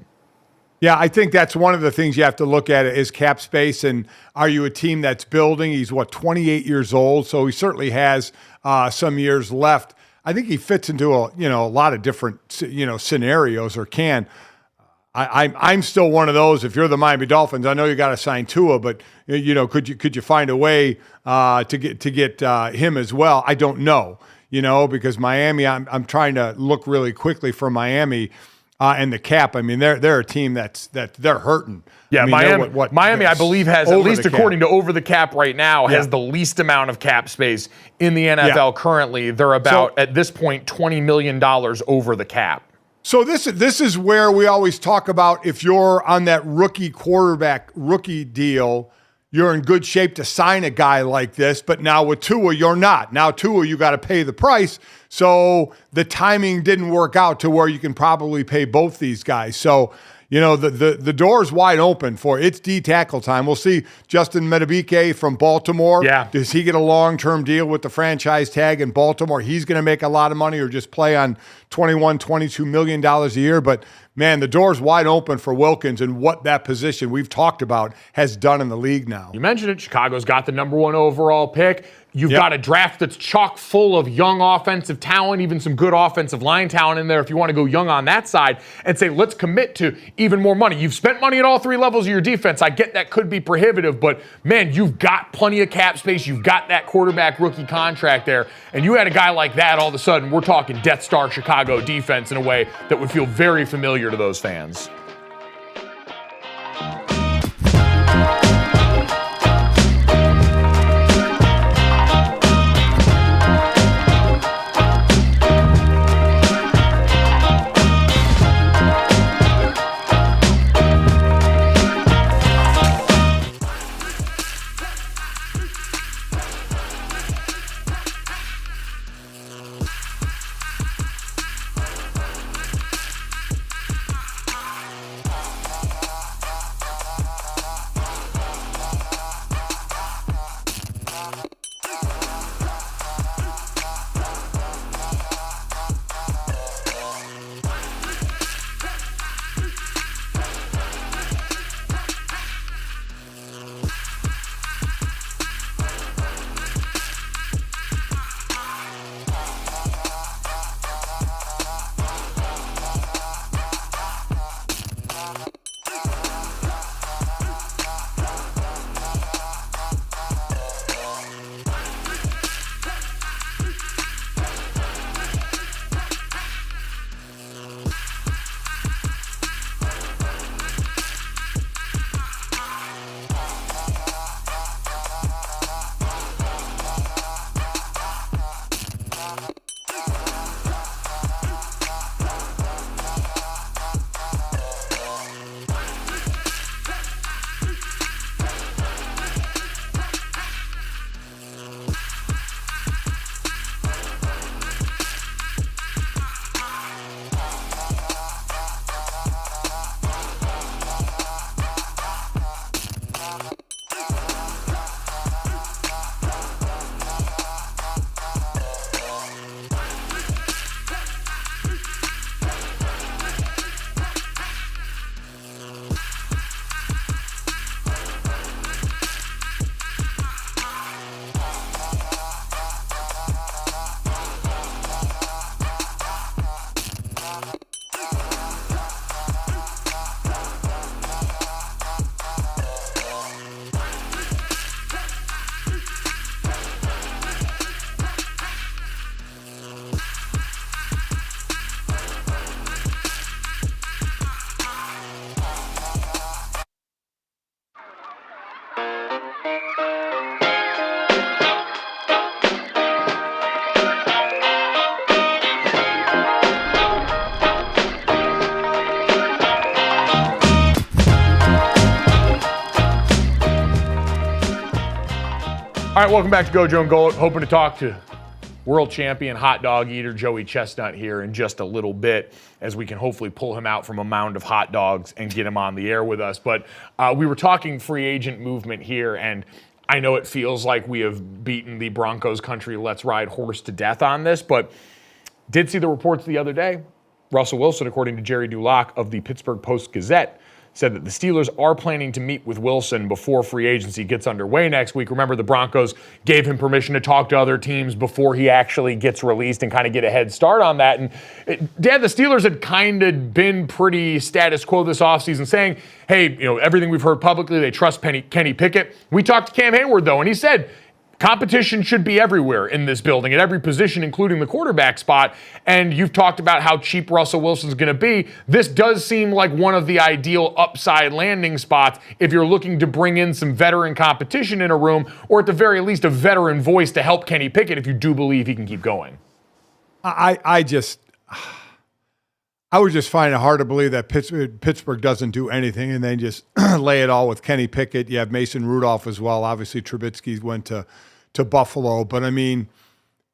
B: Yeah, I think that's one of the things you have to look at is cap space, and are you a team that's building? He's, 28 years old, so he certainly has some years left. I think he fits into a lot of different scenarios, or can. I'm still one of those. If you're the Miami Dolphins, I know you got to sign Tua, but could you find a way to get him as well? I don't know, because Miami. I'm trying to look really quickly for Miami. And the cap, I mean, they're a team that they're hurting.
A: Yeah,
B: I mean,
A: Miami, I believe, has, at least according to Over the Cap right now, has the least amount of cap space in the NFL currently. They're about, at this point, $20 million over the cap.
B: So this is where we always talk about, if you're on that rookie deal, you're in good shape to sign a guy like this. But now with Tua, you're not. Now Tua, you got to pay the price. So the timing didn't work out to where you can probably pay both these guys. So, the door's wide open for it's D tackle time. We'll see Justin Medebike from Baltimore.
A: Yeah.
B: Does he get a long-term deal with the franchise tag in Baltimore? He's going to make a lot of money, or just play on $22 million a year. But man, the door's wide open for Wilkins and what that position we've talked about has done in the league now.
A: You mentioned it. Chicago's got the number 1 overall pick. You've got a draft that's chock full of young offensive talent, even some good offensive line talent in there if you want to go young on that side and say, let's commit to even more money. You've spent money at all 3 levels of your defense. I get that could be prohibitive, but man, you've got plenty of cap space. You've got that quarterback rookie contract there. And you had a guy like that, all of a sudden, we're talking Death Star Chicago defense in a way that would feel very familiar to those fans. right, welcome back to GoJo Golic. Hoping to talk to world champion hot dog eater Joey Chestnut here in just a little bit, as we can hopefully pull him out from a mound of hot dogs and get him on the air with us. But we were talking free agent movement here, and I know it feels like we have beaten the Broncos country let's ride horse to death on this, but did see the reports the other day. Russell Wilson, according to Jerry Dulac of the Pittsburgh Post-Gazette, said that the Steelers are planning to meet with Wilson before free agency gets underway next week. Remember, the Broncos gave him permission to talk to other teams before he actually gets released and kind of get a head start on that. And Dad, the Steelers had kind of been pretty status quo this offseason, saying, hey, everything we've heard publicly, they trust Kenny Pickett. We talked to Cam Hayward, though, and he said, competition should be everywhere in this building, at every position, including the quarterback spot. And you've talked about how cheap Russell Wilson's going to be. This does seem like one of the ideal upside landing spots if you're looking to bring in some veteran competition in a room, or at the very least a veteran voice to help Kenny Pickett if you do believe he can keep going.
B: I would just find it hard to believe that Pittsburgh doesn't do anything and then just lay it all with Kenny Pickett. You have Mason Rudolph as well. Obviously, Trubisky went to Buffalo. But, I mean,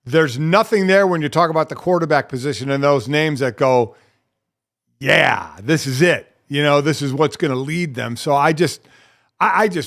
B: there's nothing there when you talk about the quarterback position and those names that go, yeah, this is it. This is what's going to lead them. So I just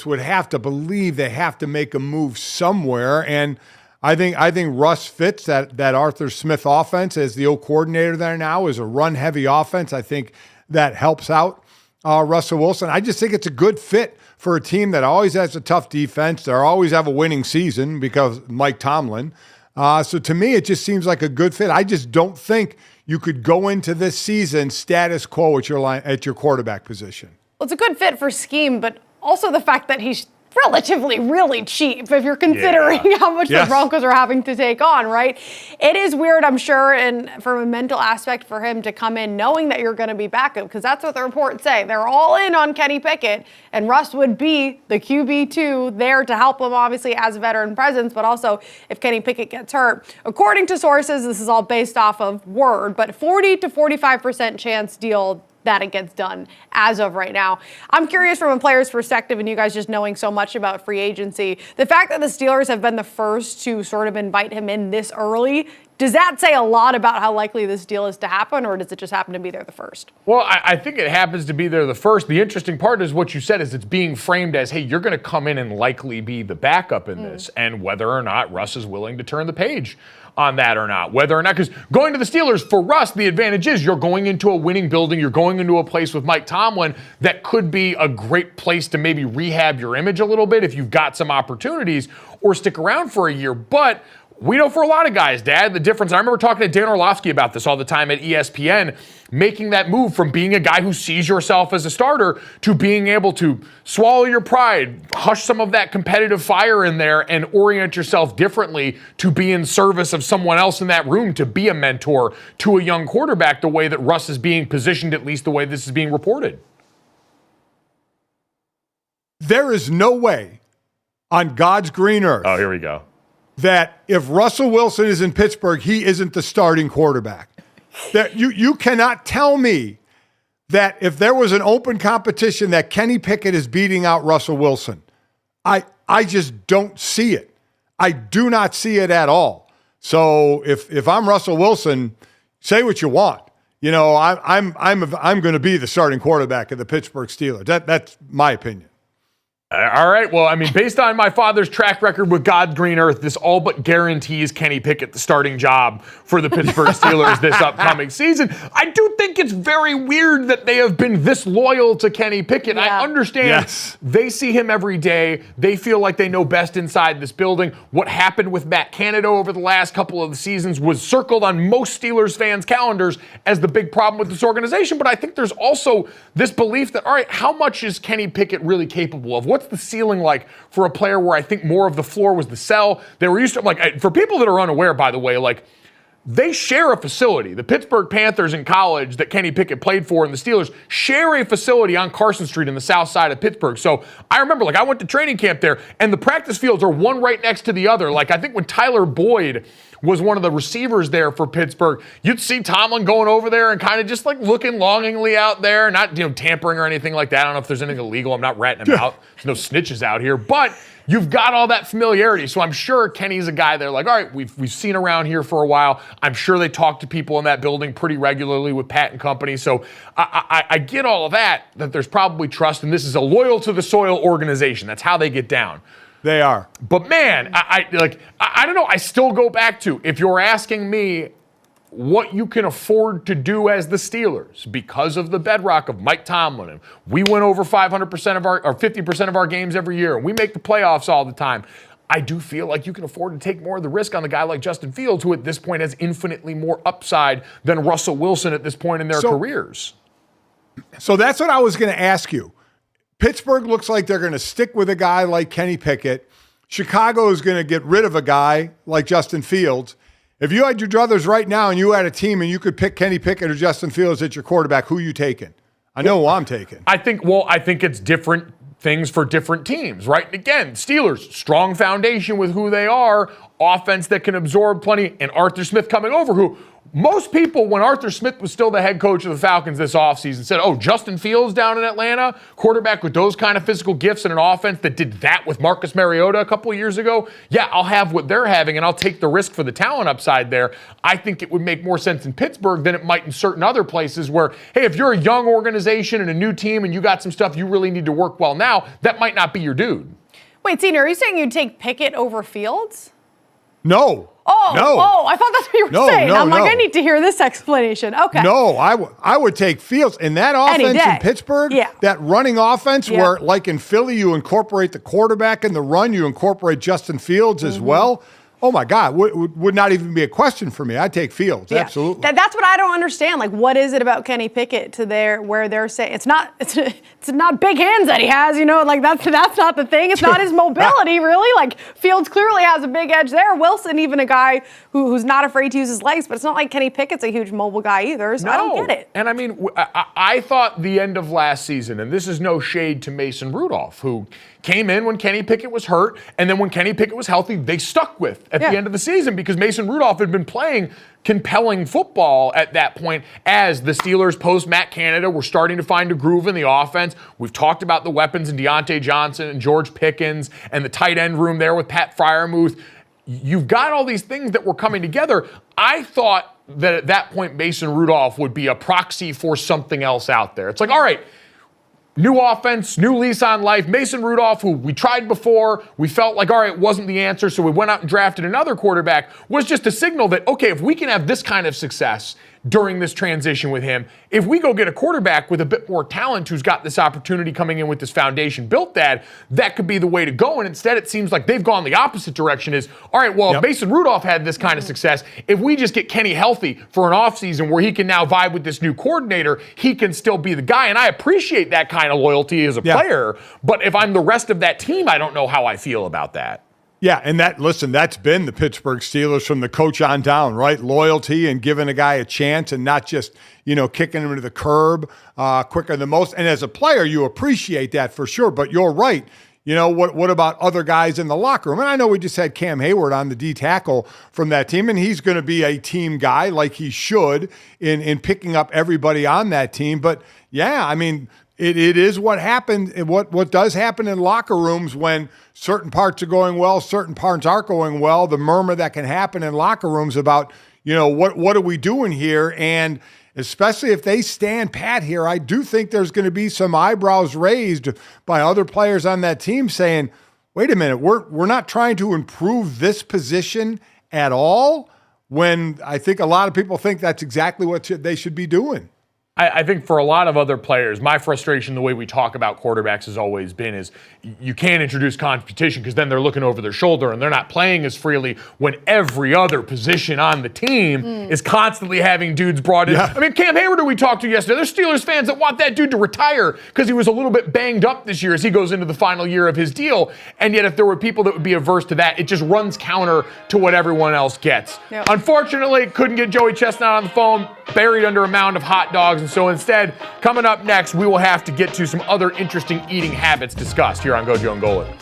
B: would have to believe they have to make a move somewhere. And I think Russ fits that Arthur Smith offense as the old coordinator there now, is a run-heavy offense. I think that helps out Russell Wilson. I just think it's a good fit for a team that always has a tough defense. They always have a winning season because Mike Tomlin. So to me, it just seems like a good fit. I just don't think you could go into this season status quo at your quarterback position.
C: Well, it's a good fit for scheme, but also the fact that he's relatively really cheap if you're considering how much the Broncos are having to take on, right? It is weird, I'm sure, and from a mental aspect for him to come in knowing that you're going to be backup, because that's what the reports say. They're all in on Kenny Pickett, and Russ would be the QB2 there to help him, obviously, as a veteran presence, but also if Kenny Pickett gets hurt. According to sources, this is all based off of word, but 40 to 45% chance deal that it gets done as of right now. I'm curious from a player's perspective, and you guys just knowing so much about free agency, the fact that the Steelers have been the first to sort of invite him in this early, does that say a lot about how likely this deal is to happen, or does it just happen to be there the first?
A: Well, I think it happens to be there the first. The interesting part is what you said is it's being framed as, hey, you're going to come in and likely be the backup in this, and whether or not Russ is willing to turn the page on that or not. Whether or not, because going to the Steelers, for Russ, the advantage is you're going into a winning building, you're going into a place with Mike Tomlin that could be a great place to maybe rehab your image a little bit if you've got some opportunities, or stick around for a year. But we know for a lot of guys, Dad, the difference, I remember talking to Dan Orlovsky about this all the time at ESPN, making that move from being a guy who sees yourself as a starter to being able to swallow your pride, hush some of that competitive fire in there, and orient yourself differently to be in service of someone else in that room, to be a mentor to a young quarterback, the way that Russ is being positioned, at least the way this is being reported.
B: There is no way on God's green earth.
A: Oh, here we go.
B: That if Russell Wilson is in Pittsburgh, he isn't the starting quarterback. That you cannot tell me that if there was an open competition that Kenny Pickett is beating out Russell Wilson. I just don't see it. I do not see it at all. So if I'm Russell Wilson, say what you want. I'm going to be the starting quarterback of the Pittsburgh Steelers. That's my opinion.
A: All right. Well, I mean, based on my father's track record with God's green earth, this all but guarantees Kenny Pickett the starting job for the Pittsburgh Steelers this upcoming season. I do think it's very weird that they have been this loyal to Kenny Pickett. Yeah. I understand they see him every day. They feel like they know best inside this building. What happened with Matt Canada over the last couple of the seasons was circled on most Steelers fans' calendars as the big problem with this organization. But I think there's also this belief that, all right, how much is Kenny Pickett really capable of? What's the ceiling like for a player where I think more of the floor was the cell? They were used to, like, for people that are unaware, by the way, like, they share a facility. The Pittsburgh Panthers in college that Kenny Pickett played for and the Steelers share a facility on Carson Street in the south side of Pittsburgh. So I remember, like, I went to training camp there, and the practice fields are one right next to the other. Like, I think when Tyler Boyd was one of the receivers there for Pittsburgh, you'd see Tomlin going over there and kind of just like looking longingly out there, not tampering or anything like that. I don't know if there's anything illegal. I'm not ratting him out. There's no snitches out here. But you've got all that familiarity. So I'm sure Kenny's a guy they're like, all right, we've seen around here for a while. I'm sure they talk to people in that building pretty regularly with Pat and company. So I get all of that there's probably trust, and this is a loyal to the soil organization. That's how they get down.
B: They are.
A: But man, I don't know. I still go back to, if you're asking me what you can afford to do as the Steelers because of the bedrock of Mike Tomlin, and we win over 500% of our, or 50% of our games every year, and we make the playoffs all the time. I do feel like you can afford to take more of the risk on the guy like Justin Fields, who at this point has infinitely more upside than Russell Wilson at this point in their careers.
B: So that's what I was going to ask you. Pittsburgh looks like they're going to stick with a guy like Kenny Pickett. Chicago is going to get rid of a guy like Justin Fields. If you had your druthers right now and you had a team and you could pick Kenny Pickett or Justin Fields at your quarterback, who you taking? I know who I'm taking.
A: I think it's different things for different teams, right? And again, Steelers, strong foundation with who they are, offense that can absorb plenty, and Arthur Smith coming over, who most people, when Arthur Smith was still the head coach of the Falcons this offseason, said, oh, Justin Fields down in Atlanta, quarterback with those kind of physical gifts and an offense that did that with Marcus Mariota a couple of years ago. Yeah, I'll have what they're having, and I'll take the risk for the talent upside there. I think it would make more sense in Pittsburgh than it might in certain other places where, hey, if you're a young organization and a new team and you got some stuff you really need to work well now, that might not be your dude.
C: Wait, Senior, are you saying you'd take Pickett over Fields?
B: No.
C: Oh,
B: no.
C: I thought that's what you were saying. I'm like, I need to hear this explanation. Okay.
B: No, I would take Fields. And that offense in Pittsburgh, that running offense where, like in Philly, you incorporate the quarterback in the run, you incorporate Justin Fields as well. Oh, my God, would not even be a question for me. I'd take Fields, absolutely.
C: That's what I don't understand. Like, what is it about Kenny Pickett where they're saying it's not big hands that he has, like that's not the thing. It's not his mobility, really. Like, Fields clearly has a big edge there. Wilson, even a guy who's not afraid to use his legs, but it's not like Kenny Pickett's a huge mobile guy either, so I don't get it.
A: And I mean, I thought the end of last season, and this is no shade to Mason Rudolph, who came in when Kenny Pickett was hurt, and then when Kenny Pickett was healthy, they stuck with at the end of the season because Mason Rudolph had been playing compelling football at that point as the Steelers post-Matt Canada were starting to find a groove in the offense. We've talked about the weapons in Deontay Johnson and George Pickens and the tight end room there with Pat Freiermuth. You've got all these things that were coming together. I thought that at that point Mason Rudolph would be a proxy for something else out there. It's like, all right, new offense, new lease on life. Mason Rudolph, who we tried before, we felt like, all right, wasn't the answer, so we went out and drafted another quarterback, was just a signal that, okay, if we can have this kind of success during this transition with him, if we go get a quarterback with a bit more talent who's got this opportunity coming in with this foundation built that could be the way to go. And instead it seems like they've gone the opposite direction is, all right, well, if Mason Rudolph had this kind of success, if we just get Kenny healthy for an offseason where he can now vibe with this new coordinator, he can still be the guy. And I appreciate that kind of loyalty as a player, but if I'm the rest of that team, I don't know how I feel about that.
B: Yeah, and that's been the Pittsburgh Steelers from the coach on down, right? Loyalty and giving a guy a chance and not just, kicking him to the curb quicker than most. And as a player, you appreciate that for sure, but you're right. What about other guys in the locker room? And I know we just had Cam Hayward on the D tackle from that team, and he's going to be a team guy like he should in picking up everybody on that team. But, yeah, I mean – It is what happened, what does happen in locker rooms when certain parts are going well, certain parts aren't going well, the murmur that can happen in locker rooms about, what are we doing here? And especially if they stand pat here, I do think there's going to be some eyebrows raised by other players on that team saying, wait a minute, we're not trying to improve this position at all, when I think a lot of people think that's exactly what they should be doing.
A: I think for a lot of other players, my frustration, the way we talk about quarterbacks has always been is you can't introduce competition because then they're looking over their shoulder and they're not playing as freely when every other position on the team is constantly having dudes brought in. I mean, Cam Hayward, who we talked to yesterday, there's Steelers fans that want that dude to retire because he was a little bit banged up this year as he goes into the final year of his deal. And yet if there were people that would be averse to that, it just runs counter to what everyone else gets. Unfortunately, couldn't get Joey Chestnut on the phone, buried under a mound of hot dogs. And so instead, coming up next, we will have to get to some other interesting eating habits discussed here on GoJo Golic.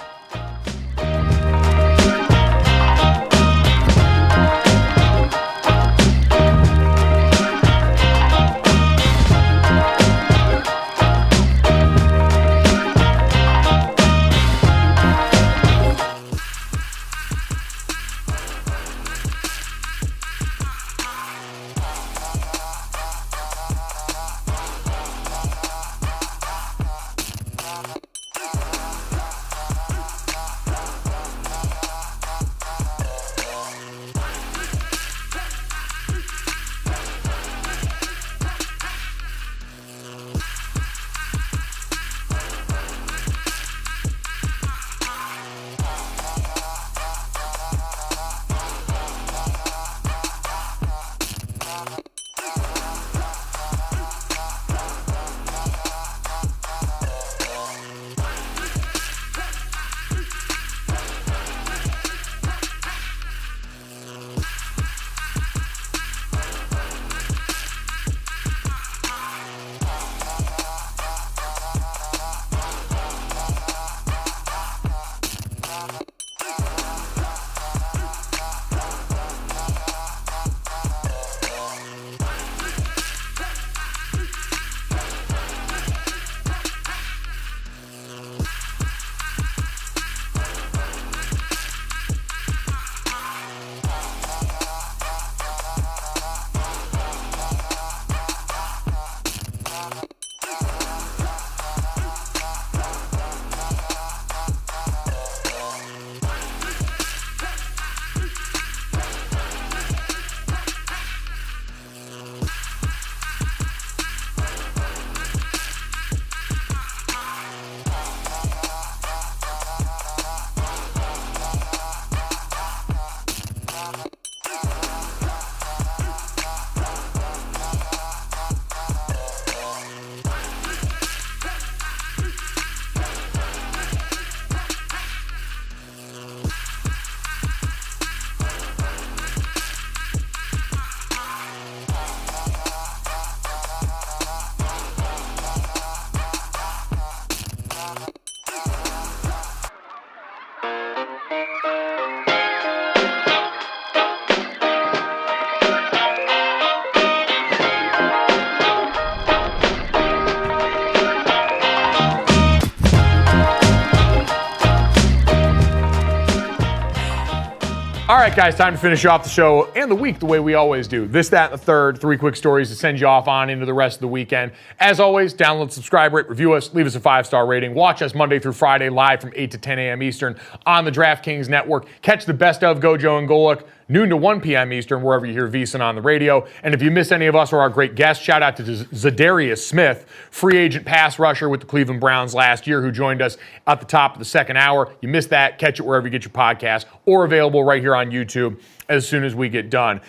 A: right, guys, time to finish off the show and the week the way we always do. This, that, and the third. 3 quick stories to send you off on into the rest of the weekend. As always, download, subscribe, rate, review us, leave us a 5-star rating. Watch us Monday through Friday live from 8 to 10 a.m. Eastern on the DraftKings Network. Catch the best of GoJo and Golic, noon to 1 p.m. Eastern, wherever you hear VSiN on the radio. And if you miss any of us or our great guests, shout out to Za'Darius Smith, free agent pass rusher with the Cleveland Browns last year, who joined us at the top of the second hour. You missed that, catch it wherever you get your podcast, or available right here on YouTube as soon as we get done.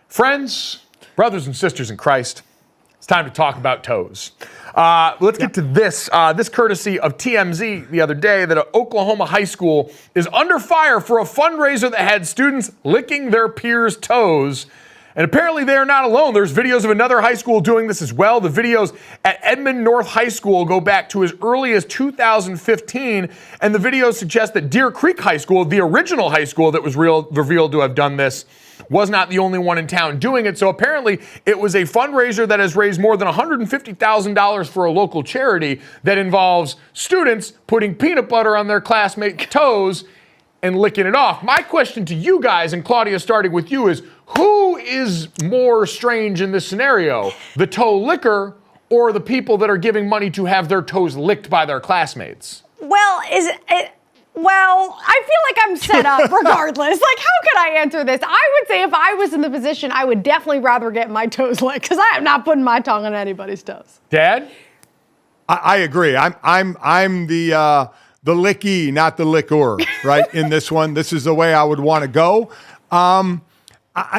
A: Friends, brothers and sisters in Christ, it's time to talk about toes. Let's get to this. This courtesy of TMZ the other day, that an Oklahoma high school is under fire for a fundraiser that had students licking their peers' toes. And apparently they are not alone. There's videos of another high school doing this as well. The videos at Edmond North High School go back to as early as 2015. And the videos suggest that Deer Creek High School, the original high school that was revealed to have done this, was not the only one in town doing it. So apparently it was a fundraiser that has raised more than $150,000 for a local charity that involves students putting peanut butter on their classmates' toes and licking it off. My question to you guys, and Claudia, starting with you, is who is more strange in this scenario? The toe licker or the people that are giving money to have their toes licked by their classmates?
C: Well, I feel like I'm set up regardless. Like, how could I answer this? I would say if I was in the position, I would definitely rather get my toes licked, because I am not putting my tongue on anybody's toes.
A: Dad?
B: I agree. I'm the licky, not the liquor, right? In this one, this is the way I would want to go.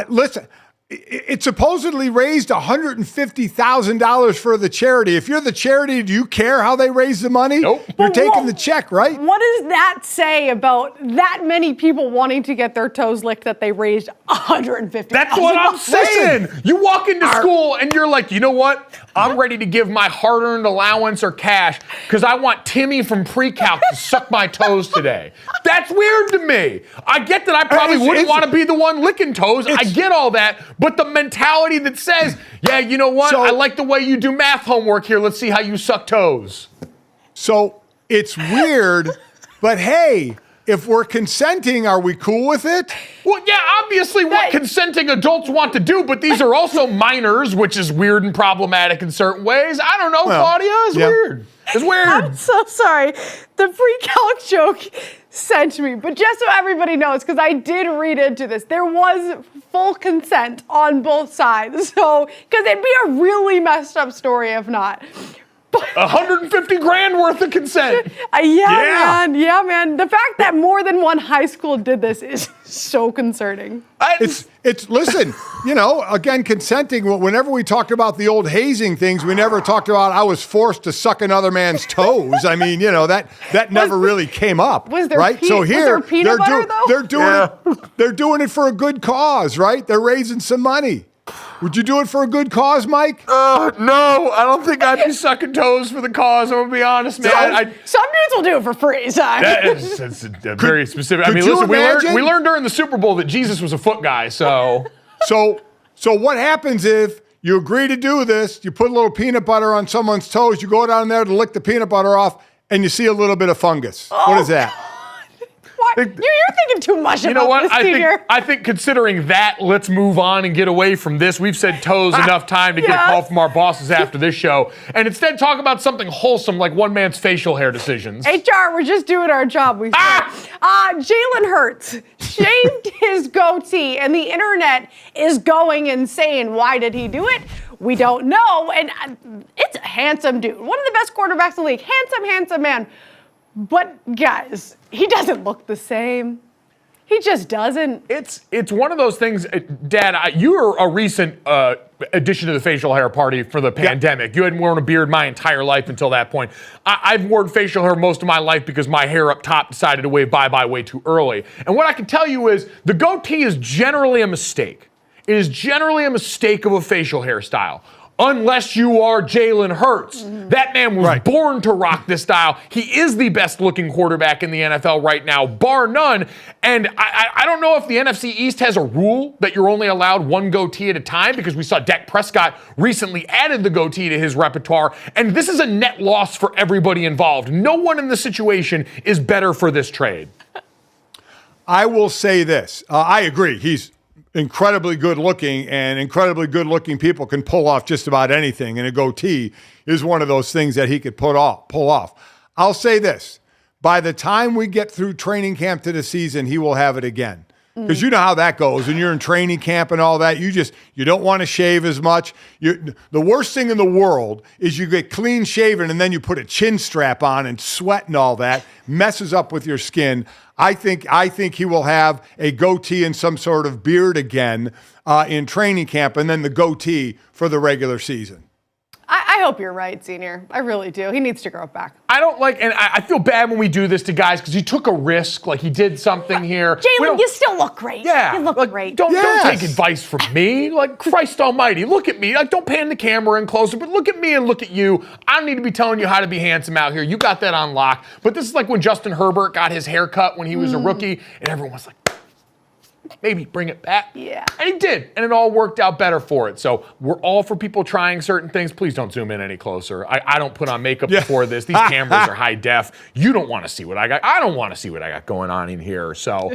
B: Listen, it supposedly raised $150,000 for the charity. If you're the charity, do you care how they raise the money?
A: Nope.
B: You're taking the check, right?
C: What does that say about that many people wanting to get their toes licked that they raised $150,000?
A: That's what I'm saying. You walk into school and you're like, you know what? I'm ready to give my hard-earned allowance or cash because I want Timmy from pre-calc to suck my toes today. That's weird to me. I get that I probably wouldn't want to be the one licking toes. I get all that. But the mentality that says, yeah, you know what? I like the way you do math homework here. Let's see how you suck toes.
B: So it's weird, but hey, if we're consenting, are we cool with it?
A: Well, yeah, obviously what consenting adults want to do, but these are also minors, which is weird and problematic in certain ways. I don't know, Claudia. It's weird. It's weird.
C: I'm so sorry. The pre-calc joke sent me, but just so everybody knows, because I did read into this, there was full consent on both sides. So, because it'd be a really messed up story if not.
A: $150,000 worth of consent.
C: Yeah, man. The fact that more than one high school did this is so concerning.
B: Listen, you know, again, consenting, whenever we talked about the old hazing things, we never talked about I was forced to suck another man's toes. I mean, you know, that never really came up.
C: Was there
B: right? So here,
C: was there peanut butter, though?
B: They're doing it for a good cause, right? They're raising some money. Would you do it for a good cause, Mike?
A: No, I don't think I'd be sucking toes for the cause. I'm going to be honest, man.
C: Some dudes will do it for free, son.
A: That's very specific. I mean, listen, we learned during the Super Bowl that Jesus was a foot guy, so.
B: So what happens if you agree to do this, you put a little peanut butter on someone's toes, you go down there to lick the peanut butter off, and you see a little bit of fungus? What is that?
C: You're thinking too much
A: you know
C: about
A: what?
C: this,
A: I think considering that, let's move on and get away from this. We've said toes enough time to get a call from our bosses after this show. And instead talk about something wholesome like one man's facial hair decisions.
C: HR, we're just doing our job. Jalen Hurts shaved his goatee, and the internet is going insane. Why did he do it? We don't know. And it's a handsome dude. One of the best quarterbacks in the league. Handsome man. But guys, he doesn't look the same. He just doesn't.
A: It's one of those things, Dad, you were a recent addition to the facial hair party for the pandemic. You hadn't worn a beard my entire life until that point. I've worn facial hair most of my life because my hair up top decided to wave bye-bye way too early. And what I can tell you is the goatee is generally a mistake. It is generally a mistake of a facial hairstyle. Unless you are Jalen Hurts. That man was born to rock this style. He is the best looking quarterback in the NFL right now, bar none. And I don't know if the NFC East has a rule that you're only allowed one goatee at a time, because we saw Dak Prescott recently added the goatee to his repertoire. And this is a net loss for everybody involved. No one in the situation is better for this trade.
B: I will say this. I agree. He's incredibly good looking, and incredibly good looking people can pull off just about anything. And a goatee is one of those things that he could pull off. I'll say this. By the time we get through training camp to the season, he will have it again. Because you know how that goes. When you're in training camp and all that, you don't want to shave as much. The worst thing in the world is you get clean shaven and then you put a chin strap on and sweat and all that. Messes up with your skin. I think he will have a goatee and some sort of beard again in training camp, and then the goatee for the regular season.
C: I hope you're right, Senior. I really do. He needs to grow it back.
A: I don't like, and I feel bad when we do this to guys because he took a risk, like he did something here.
C: Jalen, you still look great.
A: Yeah,
C: you look
A: like,
C: great.
A: Don't take advice from me. Like, Christ Almighty, look at me. Like, don't pan the camera in closer, but look at me and look at you. I don't need to be telling you how to be handsome out here. You got that on lock. But this is like when Justin Herbert got his haircut when he was a rookie, and everyone was like, maybe bring it back.
C: Yeah.
A: And he did, and it all worked out better for it. So we're all for people trying certain things. Please don't zoom in any closer. I don't put on makeup before this. These cameras are high def. You don't want to see what I got. I don't want to see what I got going on in here. So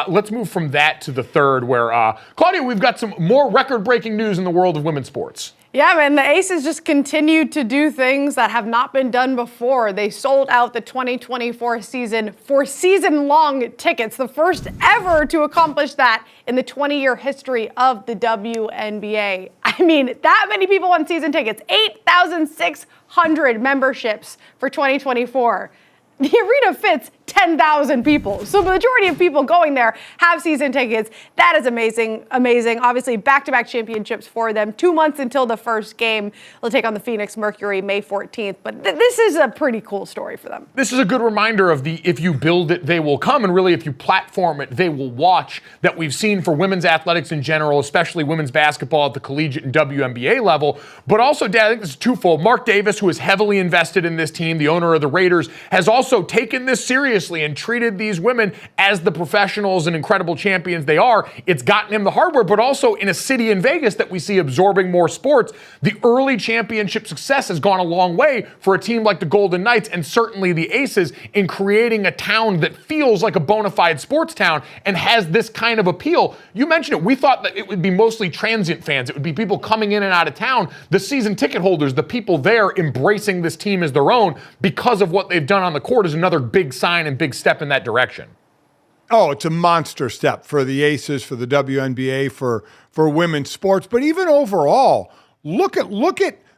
A: let's move from that to the third where, Claudia, we've got some more record-breaking news in the world of women's sports.
C: Yeah, man, the Aces just continued to do things that have not been done before. They sold out the 2024 season for season-long tickets, the first ever to accomplish that in the 20-year history of the WNBA. I mean, that many people on season tickets, 8,600 memberships for 2024. The arena fits 10,000 people. So the majority of people going there have season tickets. That is amazing, amazing. Obviously, back-to-back championships for them. 2 months until the first game. They'll take on the Phoenix Mercury May 14th. But this is a pretty cool story for them.
A: This is a good reminder of the if you build it, they will come. And really, if you platform it, they will watch that we've seen for women's athletics in general, especially women's basketball at the collegiate and WNBA level. But also, Dad, I think this is twofold. Mark Davis, who is heavily invested in this team, the owner of the Raiders, has also taken this seriously and treated these women as the professionals and incredible champions they are. It's gotten him the hardware, but also in a city in Vegas that we see absorbing more sports, the early championship success has gone a long way for a team like the Golden Knights and certainly the Aces in creating a town that feels like a bona fide sports town and has this kind of appeal. You mentioned it. We thought that it would be mostly transient fans. It would be people coming in and out of town, the season ticket holders, the people there embracing this team as their own because of what they've done on the court is another big sign and big step in that direction.
B: Oh, it's a monster step for the Aces, for the WNBA, for women's sports. But even overall, look at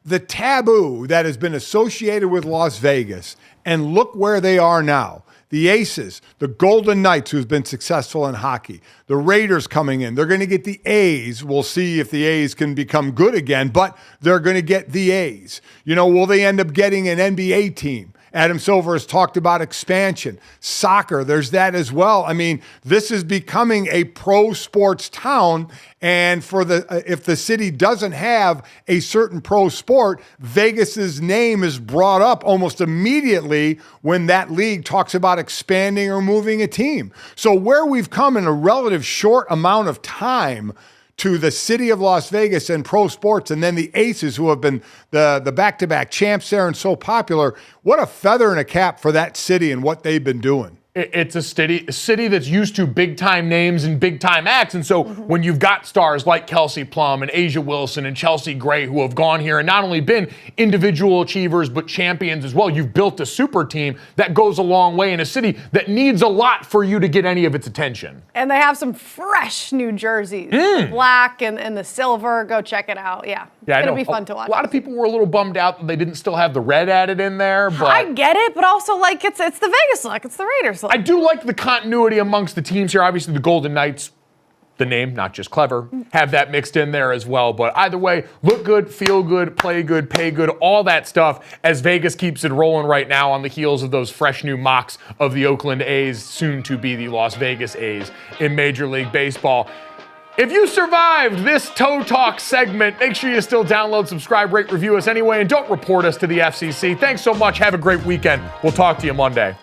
B: the taboo that has been associated with Las Vegas, and look where they are now. The Aces, the Golden Knights, who's been successful in hockey, the Raiders coming in. They're going to get the A's. We'll see if the A's can become good again, but they're going to get the A's. You know, will they end up getting an NBA team? Adam Silver has talked about expansion. Soccer, there's that as well. I mean, this is becoming a pro sports town, and if the city doesn't have a certain pro sport, Vegas's name is brought up almost immediately when that league talks about expanding or moving a team. So where we've come in a relative short amount of time to the city of Las Vegas and pro sports, and then the Aces, who have been the back-to-back champs there and so popular. What a feather in a cap for that city and what they've been doing.
A: It's a city that's used to big-time names and big-time acts. And so when you've got stars like Kelsey Plum and Asia Wilson and Chelsea Gray who have gone here and not only been individual achievers but champions as well, you've built a super team that goes a long way in a city that needs a lot for you to get any of its attention.
C: And they have some fresh new jerseys. The black and the silver. Go check it out. Yeah, it's going to be fun to watch.
A: A lot of people were a little bummed out that they didn't still have the red added in there. But
C: I get it, but also, like, it's the Vegas look. It's the Raiders look.
A: I do like the continuity amongst the teams here. Obviously, the Golden Knights, the name, not just clever, have that mixed in there as well. But either way, look good, feel good, play good, pay good, all that stuff as Vegas keeps it rolling right now on the heels of those fresh new mocks of the Oakland A's, soon to be the Las Vegas A's in Major League Baseball. If you survived this Toe Talk segment, make sure you still download, subscribe, rate, review us anyway, and don't report us to the FCC. Thanks so much. Have a great weekend. We'll talk to you Monday.